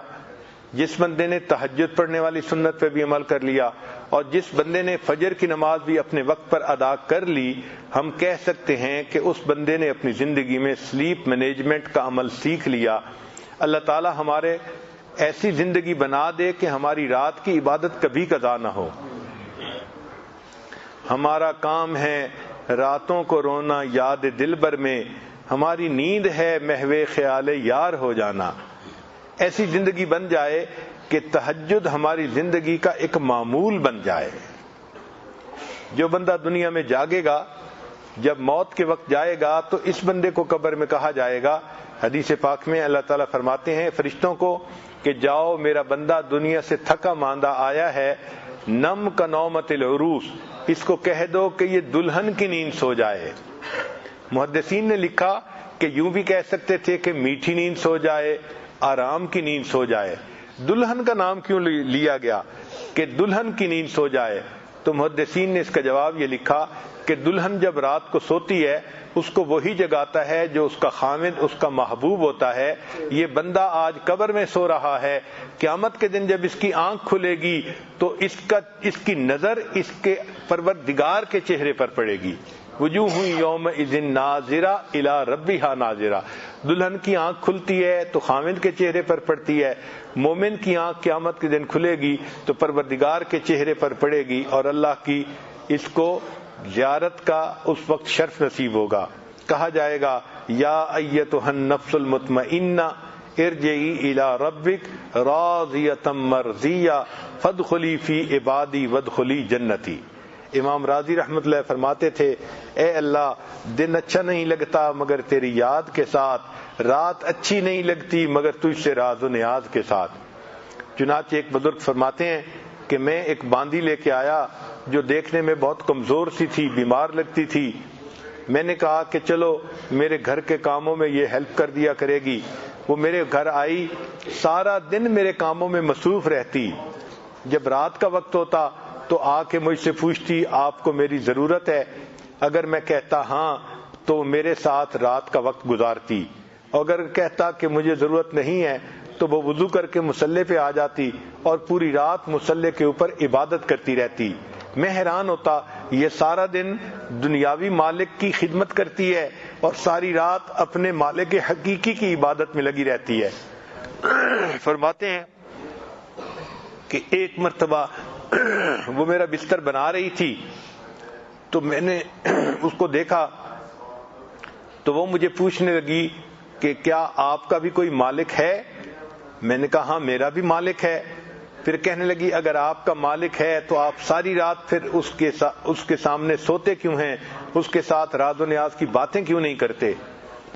جس بندے نے تہجد پڑھنے والی سنت پہ بھی عمل کر لیا اور جس بندے نے فجر کی نماز بھی اپنے وقت پر ادا کر لی، ہم کہہ سکتے ہیں کہ اس بندے نے اپنی زندگی میں سلیپ مینجمنٹ کا عمل سیکھ لیا. اللہ تعالی ہمارے ایسی زندگی بنا دے کہ ہماری رات کی عبادت کبھی قضا نہ ہو. ہمارا کام ہے راتوں کو رونا یاد دلبر میں، ہماری نیند ہے محو خیال یار ہو جانا. ایسی زندگی بن جائے کہ تہجد ہماری زندگی کا ایک معمول بن جائے. جو بندہ دنیا میں جاگے گا جب موت کے وقت جائے گا تو اس بندے کو قبر میں کہا جائے گا، حدیث پاک میں اللہ تعالیٰ فرماتے ہیں فرشتوں کو کہ جاؤ میرا بندہ دنیا سے تھکا ماندہ آیا ہے، نم کا نومت العروس، اس کو کہہ دو کہ یہ دلہن کی نیند سو جائے. محدثین نے لکھا کہ یوں بھی کہہ سکتے تھے کہ میٹھی نیند سو جائے، آرام کی نیند سو جائے. دلہن کا نام کیوں لیا گیا کہ دلہن کی نیند سو جائے؟ تو محدثین نے اس کا جواب یہ لکھا کہ دلہن جب رات کو سوتی ہے اس کو وہی جگاتا ہے جو اس کا خامد اس کا محبوب ہوتا ہے. یہ بندہ آج قبر میں سو رہا ہے، قیامت کے دن جب اس کی آنکھ کھلے گی تو اس کی نظر اس کے پروردگار کے چہرے پر پڑے گی. وجوہ یومئذ ناظرہ الی ربہا ناظرہ. دلہن کی آنکھ کھلتی ہے تو خامد کے چہرے پر پڑتی ہے، مومن کی آنکھ قیامت کے دن کھلے گی تو پروردگار کے چہرے پر پڑے گی اور اللہ کی اس کو زیارت کا اس وقت شرف نصیب ہوگا. کہا جائے گا یا ایتھا النفس المطمئنہ ارجعی الی ربک راضیۃ مرضیہ فادخلی فی عبادی وادخلی جنتی. امام راضی رحمۃ اللہ فرماتے تھے اے اللہ دن اچھا نہیں لگتا مگر تیری یاد کے ساتھ، رات اچھی نہیں لگتی مگر تجھ سے راز و نیاز کے ساتھ. چنانچہ ایک بزرگ فرماتے ہیں کہ میں ایک باندی لے کے آیا جو دیکھنے میں بہت کمزور سی تھی، بیمار لگتی تھی. میں نے کہا کہ چلو میرے گھر کے کاموں میں یہ ہیلپ کر دیا کرے گی. وہ میرے گھر آئی، سارا دن میرے کاموں میں مصروف رہتی. جب رات کا وقت ہوتا تو آ کے مجھ سے پوچھتی آپ کو میری ضرورت ہے؟ اگر میں کہتا ہاں تو میرے ساتھ رات کا وقت گزارتی، اگر کہتا کہ مجھے ضرورت نہیں ہے تو وہ وضو کر کے مصلے پہ آ جاتی اور پوری رات مصلے کے اوپر عبادت کرتی رہتی. میں حیران ہوتا، یہ سارا دن دنیاوی مالک کی خدمت کرتی ہے اور ساری رات اپنے مالک حقیقی کی عبادت میں لگی رہتی ہے. فرماتے ہیں کہ ایک مرتبہ وہ میرا بستر بنا رہی تھی تو میں نے اس کو دیکھا تو وہ مجھے پوچھنے لگی کہ کیا آپ کا بھی کوئی مالک ہے؟ میں نے کہا ہاں میرا بھی مالک ہے. پھر کہنے لگی اگر آپ کا مالک ہے تو آپ ساری رات پھر اس کے سامنے سوتے کیوں ہیں، اس کے ساتھ راز و نیاز کی باتیں کیوں نہیں کرتے؟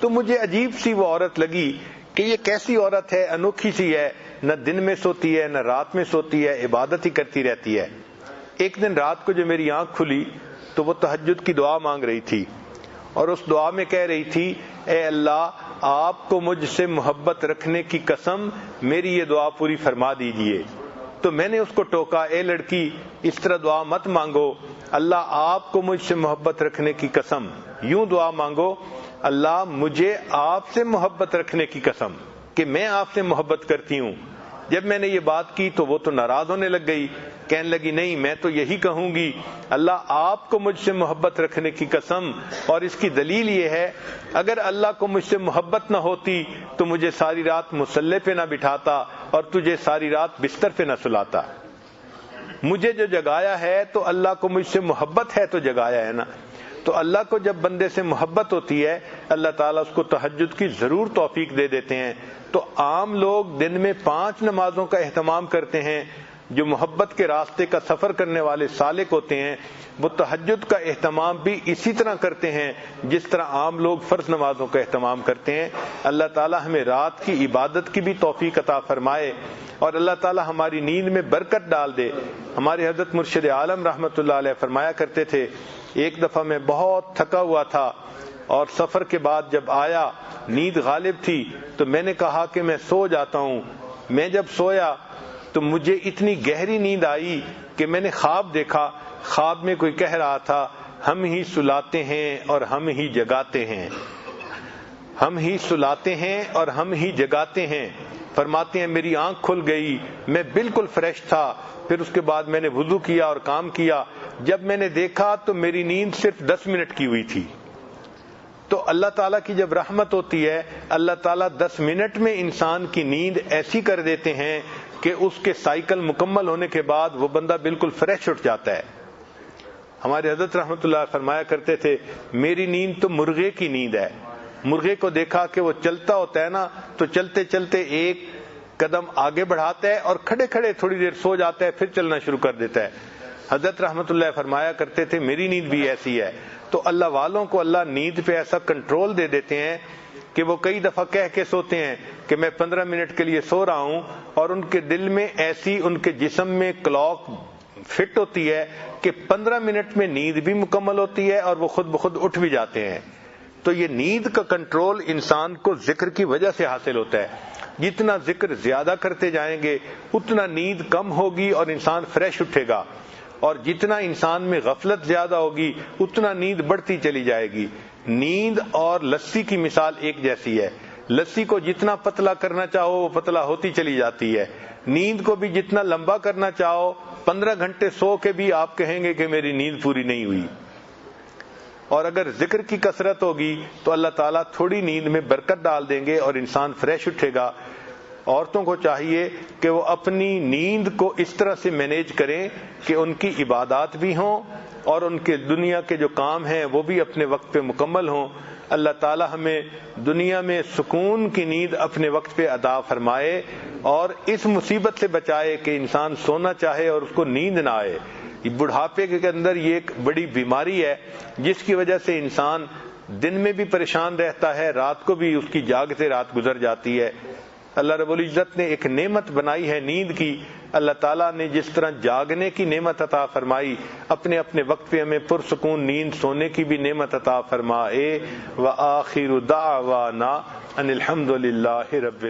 تو مجھے عجیب سی وہ عورت لگی کہ یہ کیسی عورت ہے، انوکھی سی ہے، نہ دن میں سوتی ہے نہ رات میں سوتی ہے، عبادت ہی کرتی رہتی ہے. ایک دن رات کو جو میری آنکھ کھلی تو وہ تہجد کی دعا مانگ رہی تھی اور اس دعا میں کہہ رہی تھی اے اللہ آپ کو مجھ سے محبت رکھنے کی قسم میری یہ دعا پوری فرما دیجئے. تو میں نے اس کو ٹوکا، اے لڑکی اس طرح دعا مت مانگو، اللہ آپ کو مجھ سے محبت رکھنے کی قسم، یوں دعا مانگو اللہ مجھے آپ سے محبت رکھنے کی قسم کہ میں آپ سے محبت کرتی ہوں. جب میں نے یہ بات کی تو وہ تو ناراض ہونے لگ گئی، کہنے لگی نہیں میں تو یہی کہوں گی اللہ آپ کو مجھ سے محبت رکھنے کی قسم، اور اس کی دلیل یہ ہے اگر اللہ کو مجھ سے محبت نہ ہوتی تو مجھے ساری رات مصلے پہ نہ بٹھاتا اور تجھے ساری رات بستر پہ نہ سلاتا. مجھے جو جگایا ہے تو اللہ کو مجھ سے محبت ہے تو جگایا ہے نا. تو اللہ کو جب بندے سے محبت ہوتی ہے اللہ تعالیٰ اس کو تہجد کی ضرور توفیق دے دیتے ہیں. تو عام لوگ دن میں 5 نمازوں کا اہتمام کرتے ہیں، جو محبت کے راستے کا سفر کرنے والے سالک ہوتے ہیں وہ تہجد کا اہتمام بھی اسی طرح کرتے ہیں جس طرح عام لوگ فرض نمازوں کا اہتمام کرتے ہیں. اللہ تعالیٰ ہمیں رات کی عبادت کی بھی توفیق عطا فرمائے اور اللہ تعالیٰ ہماری نیند میں برکت ڈال دے. ہمارے حضرت مرشد عالم رحمۃ اللہ علیہ فرمایا کرتے تھے ایک دفعہ میں بہت تھکا ہوا تھا اور سفر کے بعد جب آیا نیند غالب تھی تو میں نے کہا کہ میں سو جاتا ہوں. میں جب سویا تو مجھے اتنی گہری نیند آئی کہ میں نے خواب دیکھا. خواب میں کوئی کہہ رہا تھا ہم ہی سلاتے ہیں اور ہم ہی جگاتے ہیں، ہم ہی سلاتے ہیں اور ہم ہی جگاتے ہیں. فرماتے ہیں میری آنکھ کھل گئی، میں بالکل فریش تھا. پھر اس کے بعد میں نے وضو کیا اور کام کیا. جب میں نے دیکھا تو میری نیند صرف 10 منٹ کی ہوئی تھی. تو اللہ تعالیٰ کی جب رحمت ہوتی ہے اللہ تعالیٰ 10 منٹ میں انسان کی نیند ایسی کر دیتے ہیں کہ اس کے سائیکل مکمل ہونے کے بعد وہ بندہ بالکل فریش اٹھ جاتا ہے. ہمارے حضرت رحمۃ اللہ فرمایا کرتے تھے میری نیند تو مرغے کی نیند ہے. مرغے کو دیکھا کہ وہ چلتا ہوتا ہے نا تو چلتے چلتے ایک قدم آگے بڑھاتا ہے اور کھڑے کھڑے تھوڑی دیر سو جاتا ہے پھر چلنا شروع کر دیتا ہے. حضرت رحمۃ اللہ فرمایا کرتے تھے میری نیند بھی ایسی ہے. تو اللہ والوں کو اللہ نیند پہ ایسا کنٹرول دے دیتے ہیں کہ وہ کئی دفعہ کہہ کے سوتے ہیں کہ میں 15 منٹ کے لیے سو رہا ہوں اور ان کے دل میں ایسی ان کے جسم میں کلاک فٹ ہوتی ہے کہ 15 منٹ میں نیند بھی مکمل ہوتی ہے اور وہ خود بخود اٹھ بھی جاتے ہیں. تو یہ نیند کا کنٹرول انسان کو ذکر کی وجہ سے حاصل ہوتا ہے. جتنا ذکر زیادہ کرتے جائیں گے اتنا نیند کم ہوگی اور انسان فریش اٹھے گا، اور جتنا انسان میں غفلت زیادہ ہوگی اتنا نیند بڑھتی چلی جائے گی. نیند اور لسی کی مثال ایک جیسی ہے. لسی کو جتنا پتلا کرنا چاہو وہ پتلا ہوتی چلی جاتی ہے. نیند کو بھی جتنا لمبا کرنا چاہو 15 گھنٹے سو کے بھی آپ کہیں گے کہ میری نیند پوری نہیں ہوئی. اور اگر ذکر کی کثرت ہوگی تو اللہ تعالیٰ تھوڑی نیند میں برکت ڈال دیں گے اور انسان فریش اٹھے گا. عورتوں کو چاہیے کہ وہ اپنی نیند کو اس طرح سے مینیج کریں کہ ان کی عبادات بھی ہوں اور ان کے دنیا کے جو کام ہیں وہ بھی اپنے وقت پہ مکمل ہوں. اللہ تعالی ہمیں دنیا میں سکون کی نیند اپنے وقت پہ ادا فرمائے اور اس مصیبت سے بچائے کہ انسان سونا چاہے اور اس کو نیند نہ آئے. بڑھاپے کے اندر یہ ایک بڑی بیماری ہے جس کی وجہ سے انسان دن میں بھی پریشان رہتا ہے، رات کو بھی اس کی جاگتے رات گزر جاتی ہے. اللہ رب العزت نے ایک نعمت بنائی ہے نیند کی. اللہ تعالیٰ نے جس طرح جاگنے کی نعمت عطا فرمائی، اپنے اپنے وقت پہ ہمیں پرسکون نیند سونے کی بھی نعمت عطا فرمائے. وآخر دعوانا ان الحمد للہ رب